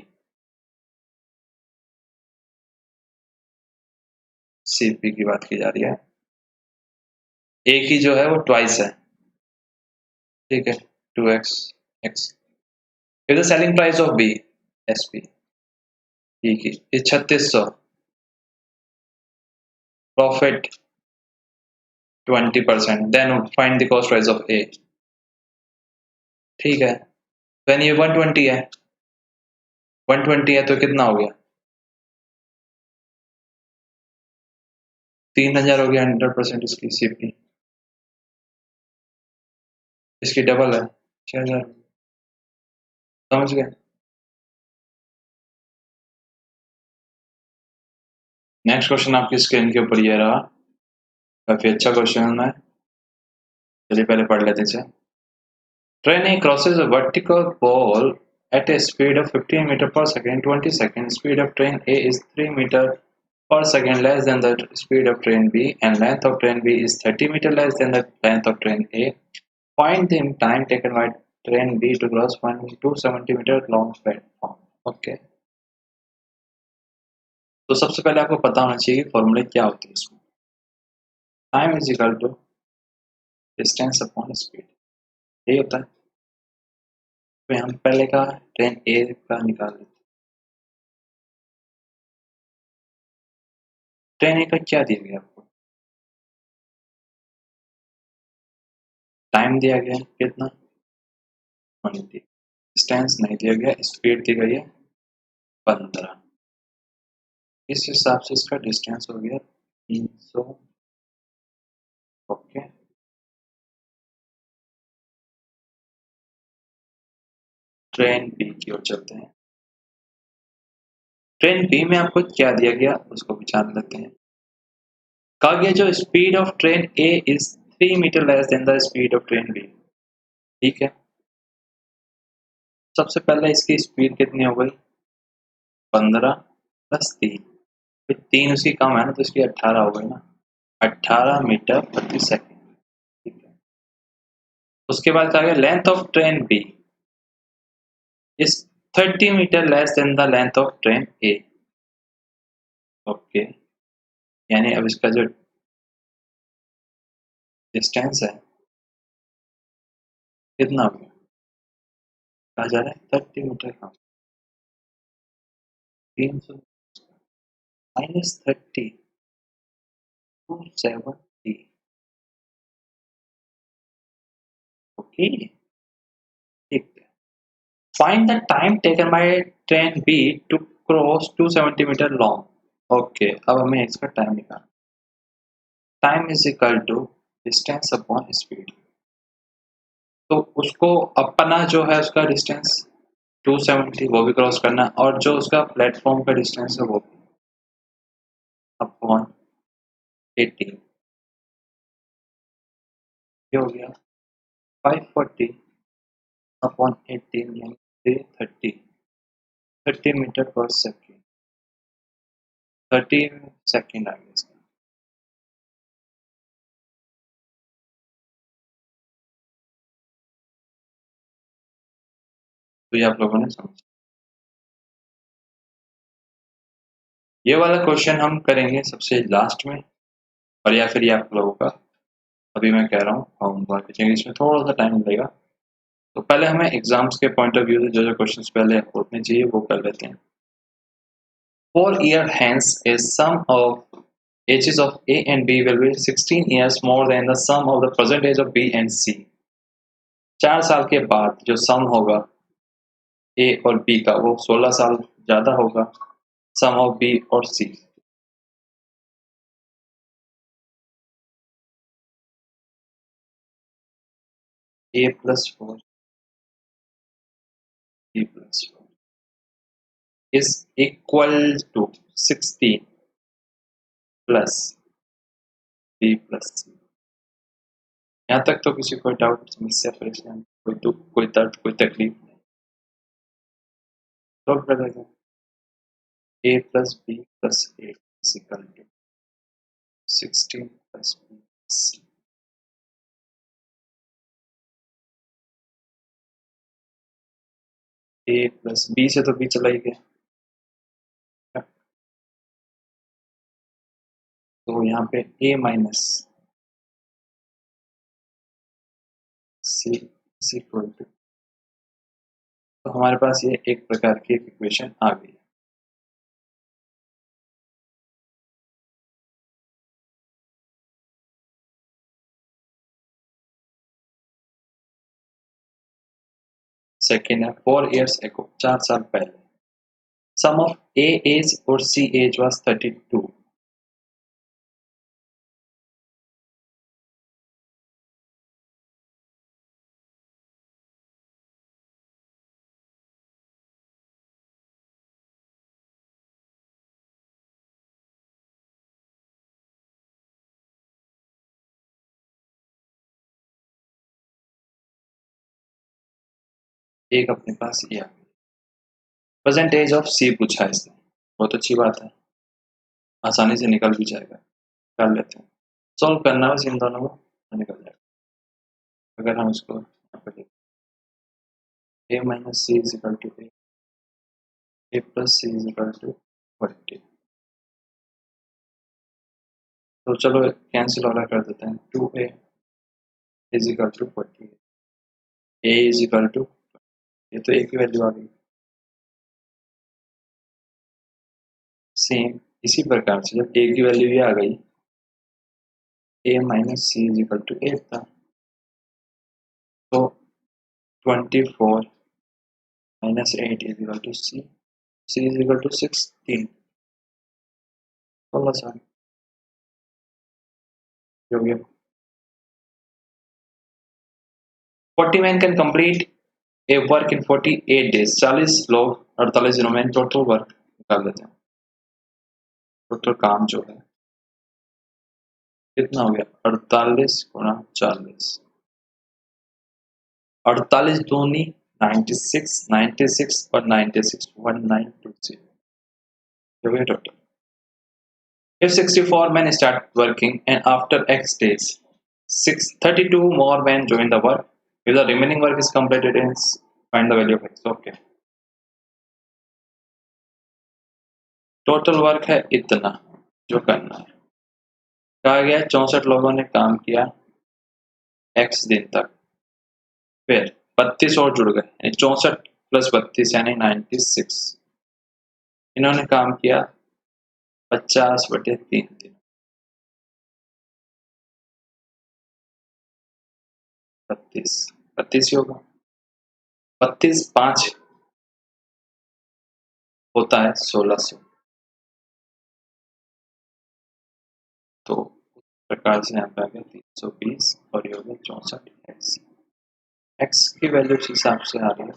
[SPEAKER 1] CP की बात की जा रही है। ए की जो है वो ट्वाइस है, ठीक है, 2x x। फिर the selling price of B, SP, B की is 3600, profit 20%, then find the cost price of A. ठीक है, देन ये 120 है, 120 है तो कितना हो गया 3000 हो गया 100% इसकी सीपी, इसकी डबल है 6000। समझ गए? नेक्स्ट क्वेश्चन आपकी स्क्रीन के ऊपर ये रहा, काफी अच्छा क्वेश्चन है, चलिए पहले पढ़ लेते हैं। Train A crosses a vertical pole at a speed of 15 meter per second. 20 seconds. Speed of train A is 3 meter per second less than the speed of train B, and length of train B is 30 meter less than the length of train A. Find the time taken by train B to cross 270 meter long platform. Okay. तो सबसे पहले आपको पता होना चाहिए फॉर्मूले क्या होते हैं इसमें। Time is equal to distance upon speed, यही होता है। तो हम पहले का ट्रेन ए का निकाल लेते हैं। ट्रेन ए का क्या दिया गया आपको, टाइम दिया गया है कितना 20, डिस्टेंस नहीं दिया गया, स्पीड दी गई है 15। इस हिसाब से इसका डिस्टेंस हो गया 300। ओके, ट्रेन बी की ओर चलते हैं। ट्रेन बी में आपको क्या दिया गया उसको भी जान लेते हैं। कहा गया जो speed of train A is 3 metre less than the speed of train B. ठीक है, सबसे पहले इसकी स्पीड कितनी हो गई 15 प्लस 3, फिर 3 उसकी कम है ना तो इसकी 18 हो गई ना, 18 मीटर प्रति सेकंड। ठीक है, उसके बाद कहा गया length of train B is 30 metre less than the length of train A. Okay, यानी अब इसका जो डिस्टेंस है कितना हो गया, कहा जा रहा है 30 मीटर कम, 300 माइनस 30 270। ओके, ठीक है। Find the time taken by train B to cross 270 metre long. Okay, अब हमें इसका टाइम निकालना। Time is equal to distance upon speed. तो उसको अपना जो है उसका डिस्टेंस 270 वो भी क्रॉस करना, और जो उसका प्लेटफॉर्म का डिस्टेंस है वो भी अपॉन 18, ये हो गया 540 अपॉन 18 यानी 30 मीटर पर सेकेंड। 30 सेकेंड आ गया इसका। तो ये आप लोगों ने समझा। ये वाला क्वेश्चन हम करेंगे सबसे लास्ट में, और या फिर ये आप लोगों का अभी मैं कह रहा हूँ होमवर्क, इसमें थोड़ा सा टाइम लगेगा। तो पहले हमें एग्जाम्स के पॉइंट ऑफ व्यू से जो जो क्वेश्चंस पहले होने चाहिए वो कर लेते हैं। 4 year hence a sum of ages of A and B will be 16 years more than the sum of the present age of B and C। 4 साल के बाद जो सम होगा ए और बी का, वो 16 साल ज़्यादा होगा। सम ऑफ बी और C. A plus 4 B plus 4 is equal to 16 plus B plus C. यहाँ तक तो किसी को डाउट, समस्या, परेशानी, कोई दुख, कोई दर्द, कोई तकलीफ नहीं? तो लगेगा A plus B plus A is equal to 16 plus B plus C. A plus B से तो बी चला ही गया, तो यहाँ पे A minus C is equal to, तो हमारे पास ये एक प्रकार की इक्वेशन आ गई। सेकेंड है 4 years ago, 4 साल पहले, सम ऑफ ए एज और सी एज वाज 32। एक अपने पास ये आ गई। प्रेजेंट एज ऑफ सी पूछा है इसने, बहुत अच्छी बात है, आसानी से निकल भी जाएगा। कर लेते हैं, सॉल्व करना है बस इन दोनों को, तो निकल जाएगा। अगर हम इसको यहाँ पे लिखें, A minus C is equal to A plus C is equal to 40, तो चलो कैंसिल वाला कर देते हैं। 2a is equal to 40, A is equal to, ये तो एक ही वैल्यू आ गई। सेम इसी प्रकार से जब ए की वैल्यू ये आ गई, A minus C is equal to 8 था, तो 24 minus 8 is equal to C, C is equal to 16। 16 साल हो गया। 40 man can complete a work in 48 days, 40 लोग 48 दिनों में टोटल वर्क निकाल देते हैं। टोटल काम जो है कितना हो गया, 48 गुणा 40, 48 दूनी 96, 96 और 96 1920 हो गया total. If 64 men start working and after X days 32 more men join the work, if the remaining work is completed in, find the value of X। okay, total work है इतना जो करना है। कहा गया 64 लोगों ने काम किया X दिन तक, फिर 32 और जुड़ गए, 64 प्लस 32 यानी 96। इन्होंने काम किया 50/3 दिन, 32 32 ही होगा, 32 5 होता है 1600, तो प्रकार से यहाँ पे आ गया 320 और ये हो गया 64 एक्स। एक्स की वैल्यू इस हिसाब से आ रही है।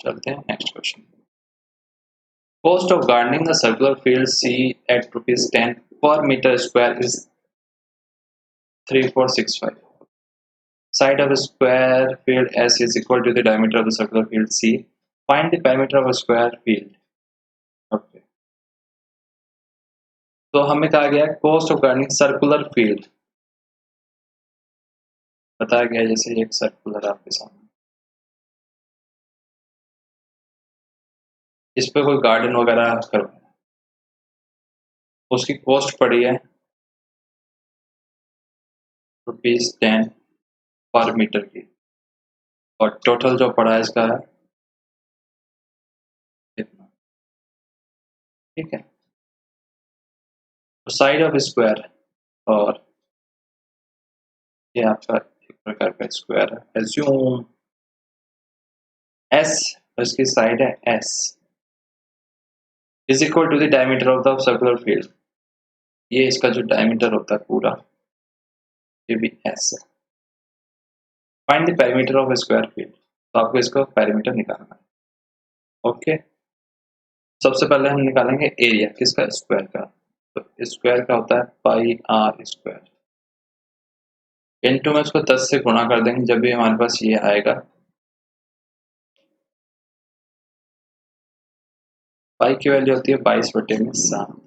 [SPEAKER 1] चलते हैं next question. Cost of gardening the circular field C at ₹10 per metre square is 3465। Side of a square field S is equal to the diameter of the circular field C. Find the perimeter of a square field. Okay. तो हमें कहा गया cost of gardening circular field, बताया गया जैसे एक circular आपके सामने, इस पे कोई गार्डन वगैरह करवाना, उसकी कॉस्ट पड़ी है ₹10 पर मीटर की, और टोटल जो पड़ा है इसका है इतना। ठीक है, तो साइड ऑफ स्क्वायर, और ये आपका प्रकार का स्क्वायर है। एज्यूम एस, इसकी साइड है S, is equal to the diameter of the circular field. ये इसका जो डायमीटर होता है पूरा, ये भी एस है। Find the perimeter of square field, तो आपको इसका पेरीमीटर निकालना है। ओके, सबसे पहले हम निकालेंगे एरिया किसका, स्क्वायर का। तो स्क्वायर का होता है पाई आर स्क्वायर, इनटू में इसको 10 से गुणा कर देंगे जब भी हमारे पास ये आएगा। पाई की वैल्यू होती है 22/7,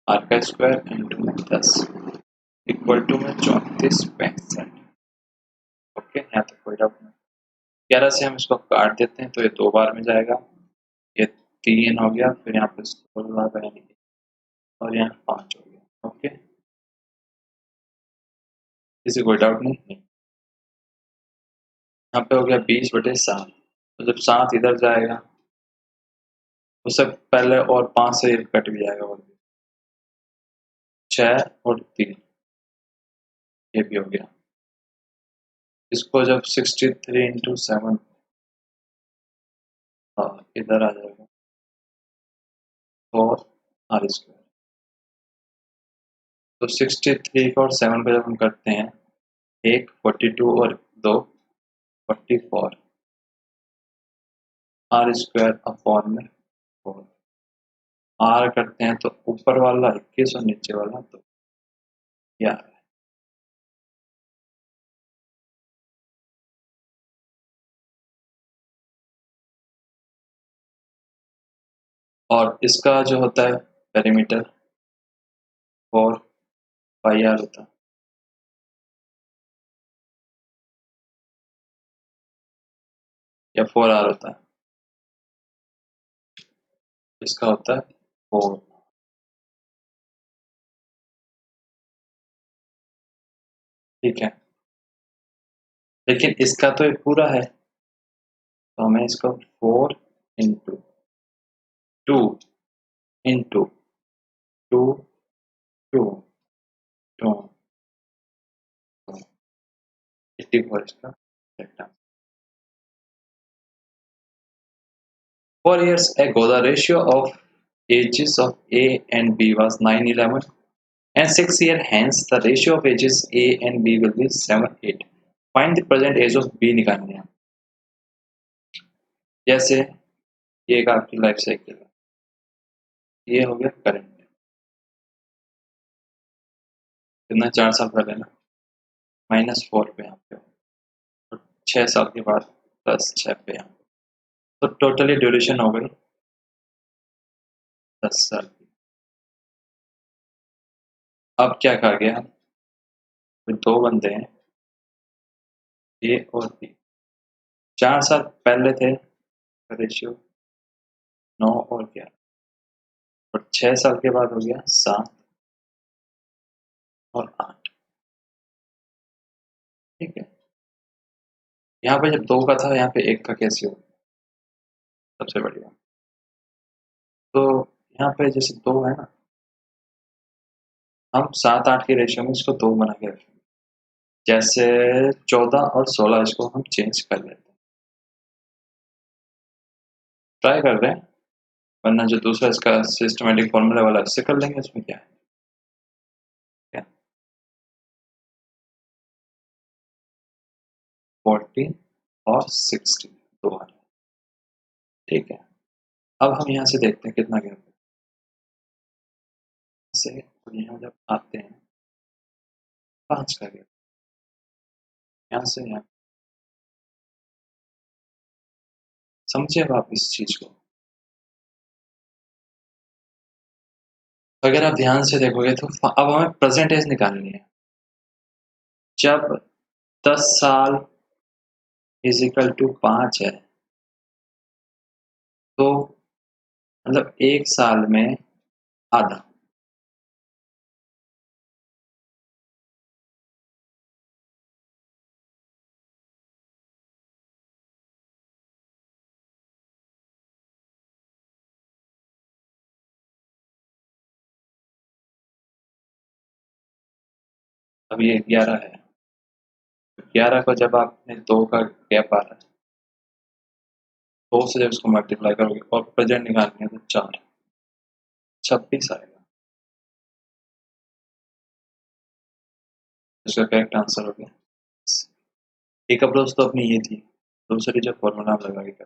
[SPEAKER 1] आर का स्क्वायर इंटू में 10 इक्वल टू में 3465। ओके, यहाँ तक कोई डाउट नहीं। 11 से हम इसको काट देते हैं तो ये 2 बार में जाएगा, ये 3 हो गया, फिर यहाँ पे 16 और यहाँ 5 हो गया। ओके, किसी कोई डाउट नहीं। यहाँ पे हो गया 20/7, तो जब 7 इधर जाएगा उससे पहले और 5 से कट भी जाएगा, और 6 और 3, ये भी हो गया। इसको जब 63 इंटू 7 इधर आ जाएगा, और आर स्क्वायर। तो 63 को और 7 को जब हम करते हैं, 1 42 और 2 44, आर स्क्वायर अपॉन में 4। आर करते हैं तो ऊपर वाला 21 और नीचे वाला तो 11। और इसका जो होता है पेरीमीटर 4 पाई आर होता है, या 4 आर होता है, इसका होता है 4। ठीक है, लेकिन इसका तो एक पूरा है, तो हमें इसको 4 इंटू 2 इंटू 2 2 2 84 इसका correct. 4 years ago, the ratio of ages of A and B was 9:11, and 6 years hence, the ratio of ages A and B will be 7:8. Find the present age of B निकालनी है। जैसे ये एक आपकी life cycle है, ये हो गया करंट, कितना 4 साल पहले ना, -4 पे यहाँ पे, और 6 साल के बाद +6 पे यहाँ, तो टोटली ड्यूरेशन हो गई 10 साल की। अब क्या कहा गया, तो 2 बंदे हैं ए और बी, 4 साल पहले थे रेशियो 9 और 11, और 6 साल के बाद हो गया 7 और 8। ठीक है, यहाँ पे जब 2 का था, यहाँ पे 1 का कैसे हो, सबसे बढ़िया। तो यहाँ पे जैसे 2 है ना, हम 7-8 के रेशियो में इसको 2 बना के रखेंगे। जैसे 14 और 16 इसको हम चेंज कर लेते हैं, ट्राई कर रहे हैं, वरना जो दूसरा इसका सिस्टमेटिक फॉर्मूला वाला इससे कर लेंगे, इसमें क्या है। क्या 14 और 16 2 आ रहा है। ठीक है, अब हम यहाँ से देखते हैं कितना गैप है, से और यहाँ जब आते हैं 5 का गैप, यहाँ से यहाँ, समझे अब आप इस चीज को। अगर आप ध्यान से देखोगे तो अब हमें प्रेजेंट एज निकालनी है। जब 10 साल इज इक्वल टू 5 है, तो मतलब 1 साल में आधा, अब ये 11 है, 11 को जब आपने 2 का गैप आ रहा है, 2 से जब इसको मल्टीप्लाई करोगे और प्रेजेंट निकालनी है तो 4, 26 आएगा। इसका करेक्ट आंसर हो गया। एक अप्रोच तो अपनी ये थी, दूसरी जो फॉर्मूला आप लगा के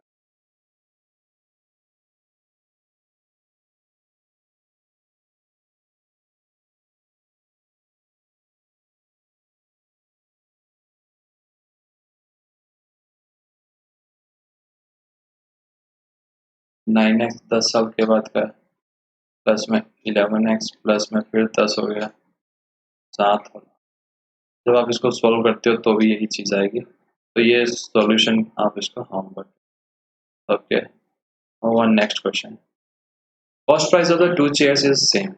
[SPEAKER 1] 9x 10 साल के बाद का, प्लस में 11x, प्लस में फिर 10 हो गया 7 हो। जब आप इसको सॉल्व करते हो तो भी यही चीज़ आएगी, तो ये सॉल्यूशन आप इसको हम करते। Okay, one next question. Cost price of the 2 chairs is same.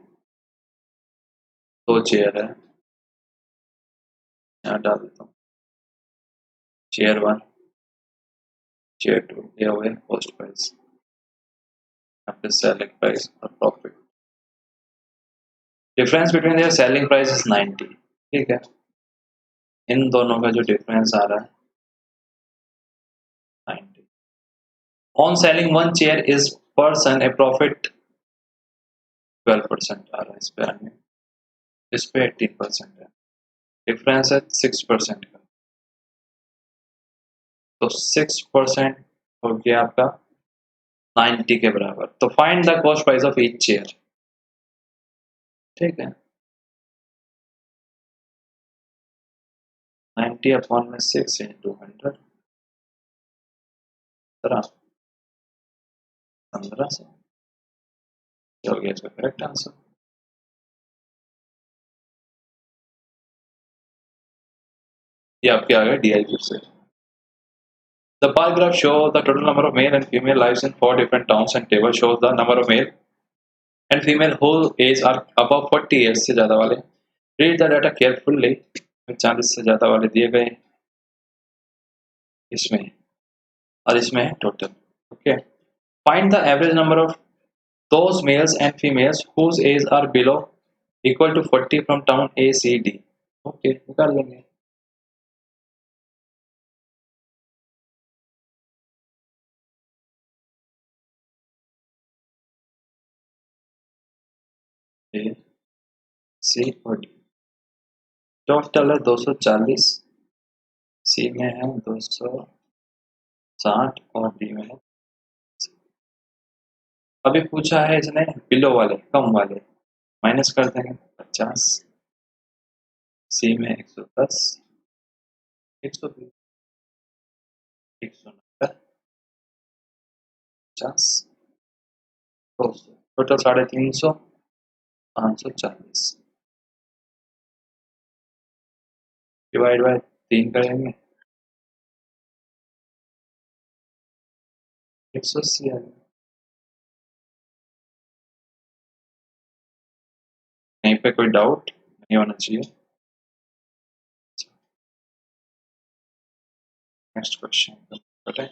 [SPEAKER 1] 2 chair है, यहाँ डाल देता हूँ चेयर 1, चेयर 2, ये हो गया कॉस्ट प्राइस, यहाँ पे सेलिंग प्राइस और profit. Difference between their selling price is 90। ठीक है, इन दोनों का जो डिफरेंस आ रहा है 90। On selling 1 chair is person A profit 12% आ रहा है इस पे, आने इस पे 18% है, डिफरेंस है 6% का, तो 6% हो गया आपका 90 के बराबर। तो find the cost price of each chair. ठीक है, 90 अपॉन में 6 इंटू 100, 15 से हो गया इसका करेक्ट आंसर। ये आपके आ गए DI से। The bar graph shows the total number of male and female lives in 4 different towns and table shows the number of male and female whose age are above 40 years से ज़्यादा वाले। Read the data carefully। 40 से ज़्यादा वाले दिए गए इसमें, और इसमें है total. Okay, find the average number of those males and females whose age are below equal to 40 from town A, C, D। Okay, निकाल लेंगे। A, C और D, टोटल है 240, सी में है 260 और डी में है। अभी पूछा है इसने बिलो वाले, कम वाले, माइनस कर देंगे 50, सी में 110, 120, 190, 50, 200, टोटल 350, 540 डिवाइड बाय 3 करेंगे 180 आएगा। कहीं पे कोई डाउट नहीं होना चाहिए। नेक्स्ट क्वेश्चन बताएं।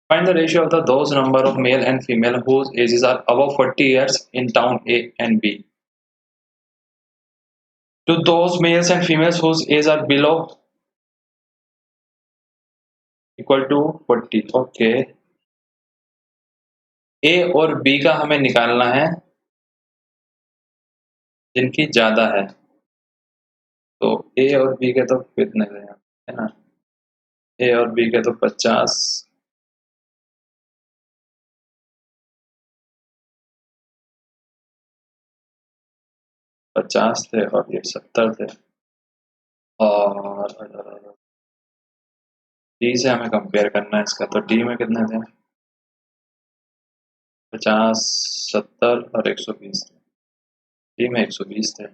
[SPEAKER 1] Find the ratio of those number of male and female whose ages are above 40 years in town A and B to those males and females whose ages are below equal to 40। Okay, A और B का हमें निकालना है जिनकी ज्यादा है, तो A और B के तो कितने है ना, A और B के तो 50, 50 थे और ये 70 थे, और D से हमें कंपेयर करना है इसका, तो D में कितने थे, 50, 70 और 120 थे, D में 120 थे।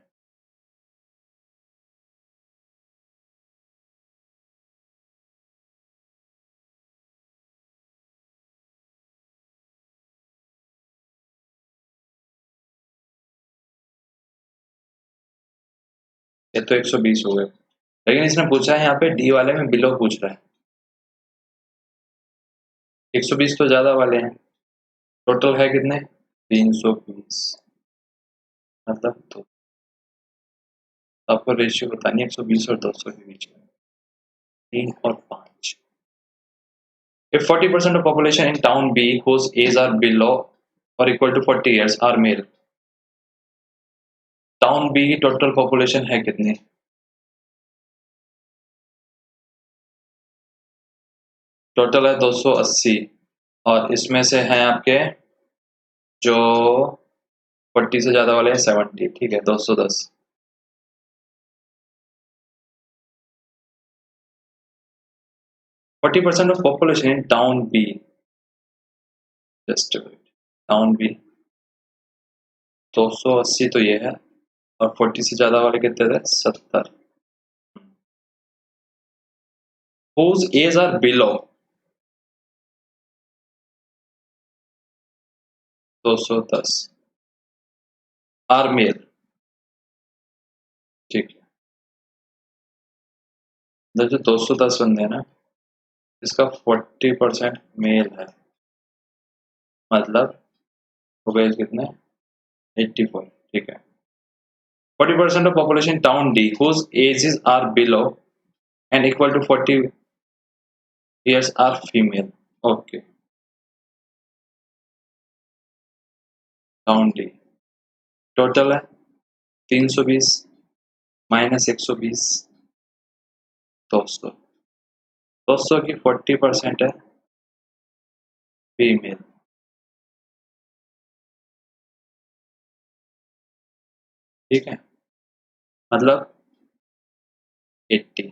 [SPEAKER 1] ये तो 120 हो गए, लेकिन इसने पूछा है यहाँ पे D वाले में बिलो पूछ रहा है, 120 तो ज्यादा वाले हैं, टोटल है कितने 320, मतलब तो आपको रेशियो बतानी है 120 और 200 के बीच में, 3 और 5। If 40% of population in town B whose age are below or equal to 40 years are male, town B की टोटल पॉपुलेशन है कितनी? टोटल है 280 और इसमें से हैं आपके जो 40 से ज्यादा वाले हैं 70, ठीक है 210। Forty percent of population in town B, just town B 280 तो ये है, और 40 से ज्यादा वाले कितने थे? 70। whose age are below 210 are male, ठीक है। जो 210 बंदे हैं ना, इसका 40% मेल है, मतलब हो गए कितने? 84, ठीक है। 40% of population town D whose ages are below and equal to 40 years are female, okay। Town D total है 320 माइनस 120, 200। 200 की 40% है फीमेल, ठीक है, मतलब 80।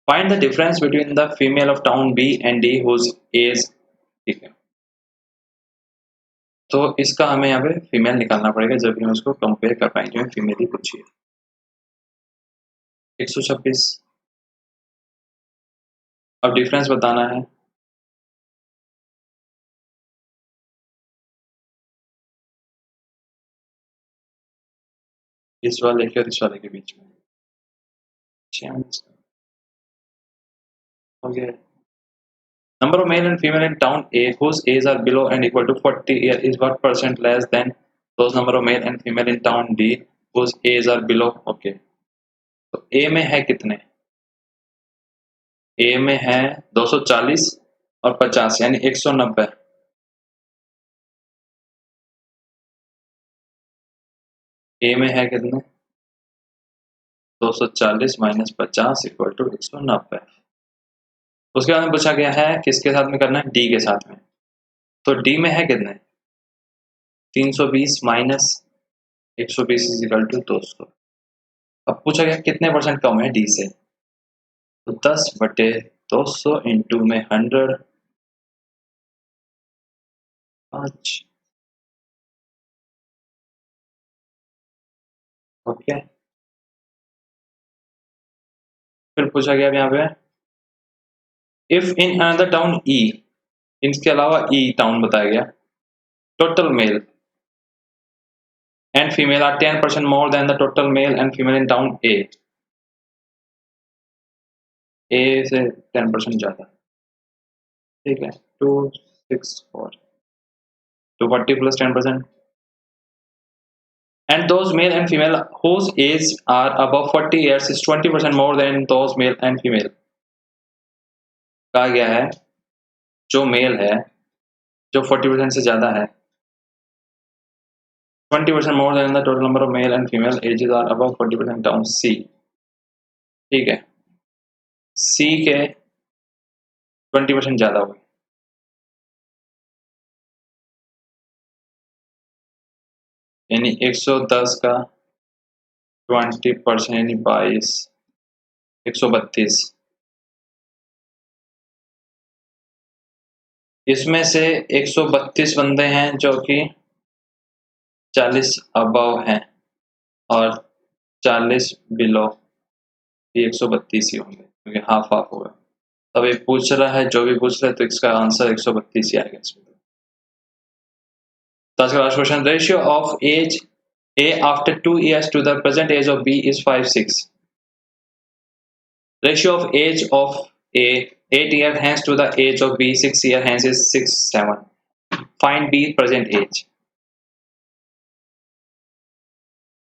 [SPEAKER 1] Find the difference between the female of town B and D whose age, ठीक है। तो इसका हमें यहाँ पे फीमेल निकालना पड़ेगा जब हम उसको कंपेयर कर पाएंगे, हमें फीमेल ही पूछी है। 126। अब डिफरेंस बताना है, इस वाले के और इस वाले के बीच में। Okay, number of male and female in town A whose age are below and equal to 40 year is what percent less than those number of male and female in town D whose age are below, okay। तो A में है कितने? A में है 240 और 50 यानी 190। A में है कितने? 240 माइनस 50 इक्वल टू 190। उसके बाद में पूछा गया है किसके साथ में करना है? D के साथ में। तो D में है कितने? 320 माइनस 120 इज इक्वल टू 200। अब पूछा गया कितने परसेंट कम है D से, तो 10/200 इंटू में 100, 5, ओके। फिर पूछा गया यहाँ पे if in another town E, इसके अलावा ई टाउन बताया गया, total male and female are 10% more than the total male and female in town A, A से 10% ज्यादा, ठीक है। 264 240 plus 10%, and those male and female whose age are above 40 years is 20% more than those male and female। कहा गया है जो mail है जो 40% से ज्यादा है, 20% more than the total number of male and female ages are above 40% down C, ठीक है। C के 20% ज्यादा हो, यानी 110 का 20% यानी 22, 132। इसमें से 132 बंदे हैं जो कि 40 अबव हैं और 40 बिलो, ये 132 ही होंगे क्योंकि हाफ हाफ होगा। अब ये पूछ रहा है, जो भी पूछ रहा है तो इसका आंसर 132 ही आएगा इसमें। तो आज का last question, ratio of age A after 2 years to the present age of B is 5:6। Ratio of age of A 8 year hence to the age of B 6 year hence is 6:7। Find B present age।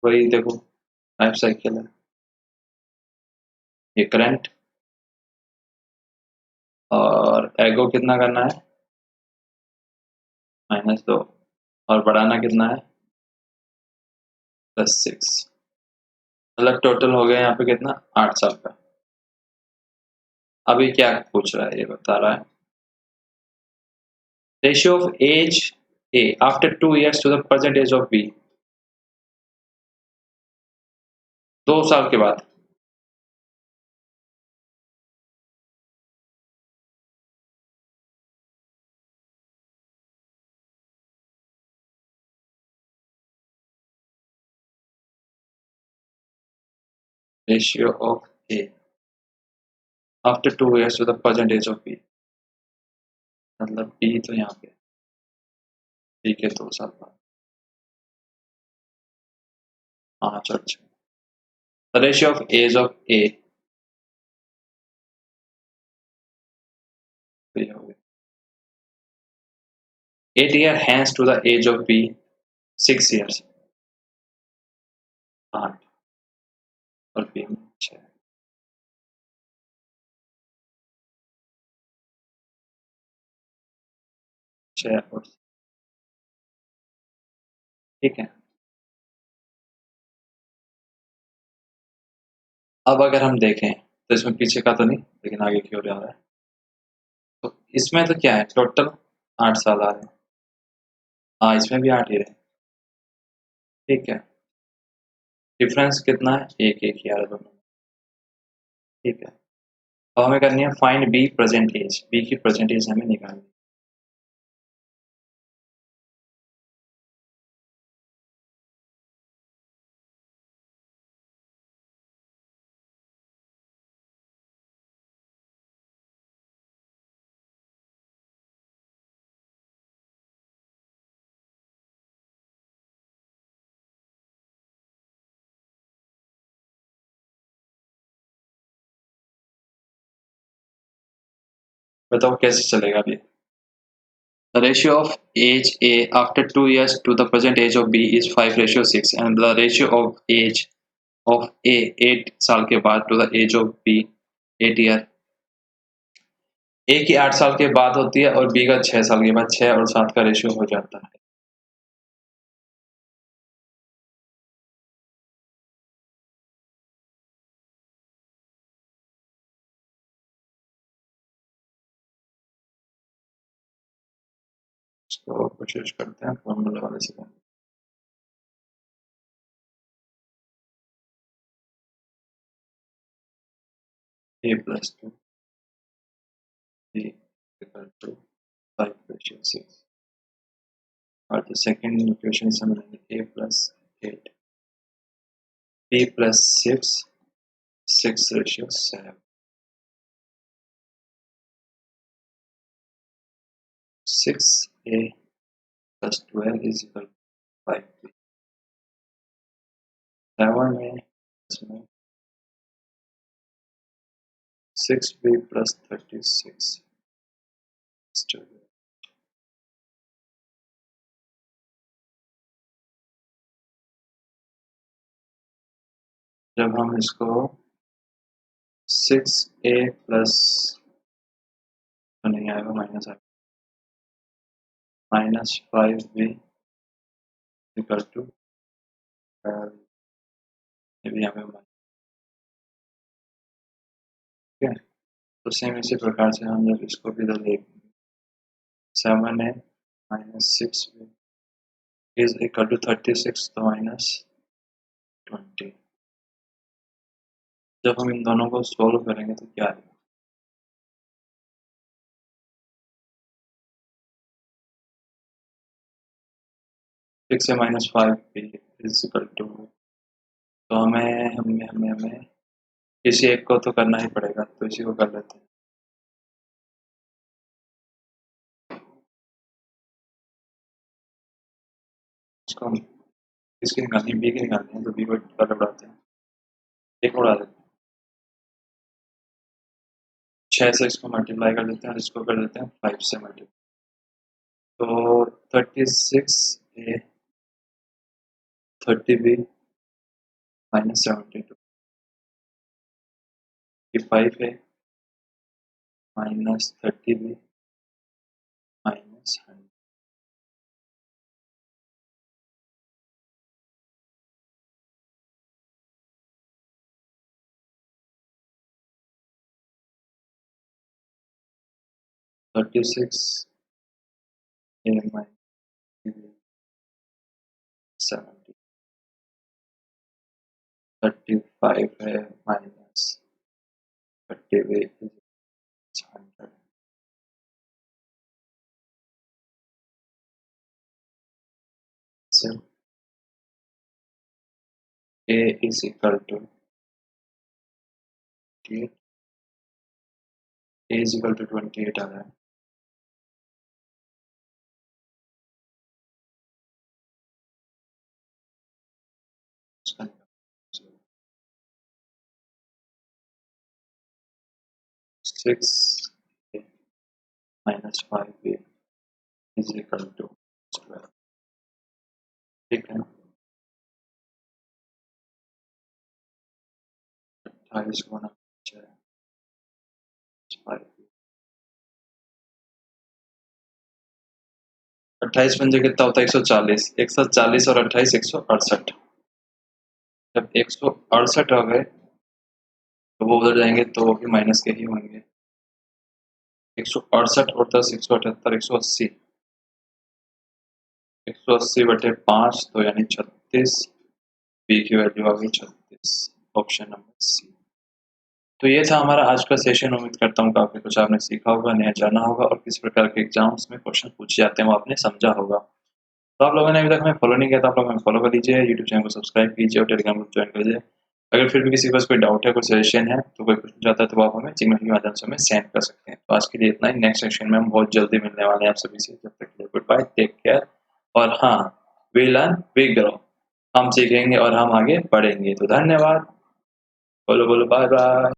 [SPEAKER 1] वही देखो life cycle है, ये current, और एगो कितना करना है, -2, और बढ़ाना कितना है, +6, मतलब टोटल हो गया यहाँ पे कितना, 8 साल का। अभी क्या पूछ रहा है, ये बता रहा है ratio of age A after 2 years to the present age of B, 2 साल के बाद। Ratio of A after 2 years to the present age of B, मतलब बी तो यहाँ पे, बी के 2 साल बाद। हाँ चल, रेशियो ऑफ एज ऑफ ए, तो ये हो गया 8 year hands to the age of B, 6 years, 8, और बी में 6, 6 और, ठीक है। अब अगर हम देखें तो इसमें पीछे का तो नहीं, लेकिन आगे की ओर जा रहा है, तो इसमें तो क्या है, टोटल 8 साल आ रहे हैं। हाँ इसमें भी 8 ही रहे, ठीक है। डिफरेंस कितना है, एक एक ही आ रहा है दोनों, ठीक है। अब हमें करनी है find B present age, B की प्रेजेंट एज हमें निकालनी है। बताओ कैसे चलेगा अभी। The ratio of age A after 2 years to the present age of B is 5:6, and the ratio of age of A 8 साल के बाद to the age of B 8 year, A की 8 साल के बाद होती है और B का 6 साल के बाद, 6 और 7 का रेशियो हो जाता है। इसको कोशिश करते हैं फॉर्मूला वाले से। A plus 2 B equal to 5/6, और the second equation is A plus 8 B plus 6 6/7, 6A plus 12 is equal to 5B, 7A plus 6B plus 36, जब हम इसको 6A प्लस, तो नहीं आएगा, माइनस आएगा, -5B इक्वल टू, ये भी हमें, ठीक है। तो सेम इसी प्रकार से हम जब इसको भी इधर देख, 7A minus 6B is equal to 36, तो -20। जब हम इन दोनों को सोल्व करेंगे तो क्या आएगा, 6 से -5B इज इक्वल टू, तो हमें किसी एक को तो करना ही पड़ेगा, तो इसी को कर लेते हैं। इसको हम किसकी निकालनी है, बी की निकालनी है, तो बी को पहले उड़ाते हैं, एक उड़ा देते हैं, 6 से इसको मल्टीप्लाई कर देते हैं और इसको कर देते हैं 5 से मल्टीप्लाई, तो 36A 30B -72 5 है -30 भी -100 36 a -70 35 है -30 भी 100 so a is equal to 28 a is equal to 28 आ रहा है 6 -5 is equal to 12 ठीक है 28 गुना 28 पंजे कितना होता है 140 140 और 28 168 जब 168 हो गए तो वो उधर जाएंगे तो वो भी माइनस के ही होंगे 168 और 10 178 180 180 बटे 5 तो यानी 36 बी की वैल्यू आ गई 36 ऑप्शन नंबर सी। तो ये था हमारा आज का सेशन। उम्मीद करता हूँ काफी कुछ आपने सीखा होगा, नया जाना होगा और किस प्रकार के एग्जाम्स में क्वेश्चन पूछे जाते हैं वो आपने समझा होगा। तो आप लोगों ने अभी तक हमें फॉलो नहीं किया तो आप लोग हमें फॉलो कर लीजिए, यूट्यूब चैनल को सब्सक्राइब कीजिए और टेलीग्राम ग्रुप ज्वाइन कर लीजिए। अगर फिर भी किसी के पास कोई डाउट है, कोई सजेशन है, तो कोई पूछना चाहता है तो आप हमें जीमेल के माध्यम से हमें सेंड कर सकते हैं। तो आज के लिए इतना ही। नेक्स्ट सेशन में हम बहुत जल्दी मिलने वाले हैं आप सभी से। जब तक के लिए गुड बाय, टेक केयर। और हाँ, वी लर्न वी ग्रो। हम सीखेंगे और हम आगे बढ़ेंगे। तो धन्यवाद। बोलो बोलो बाय बाय।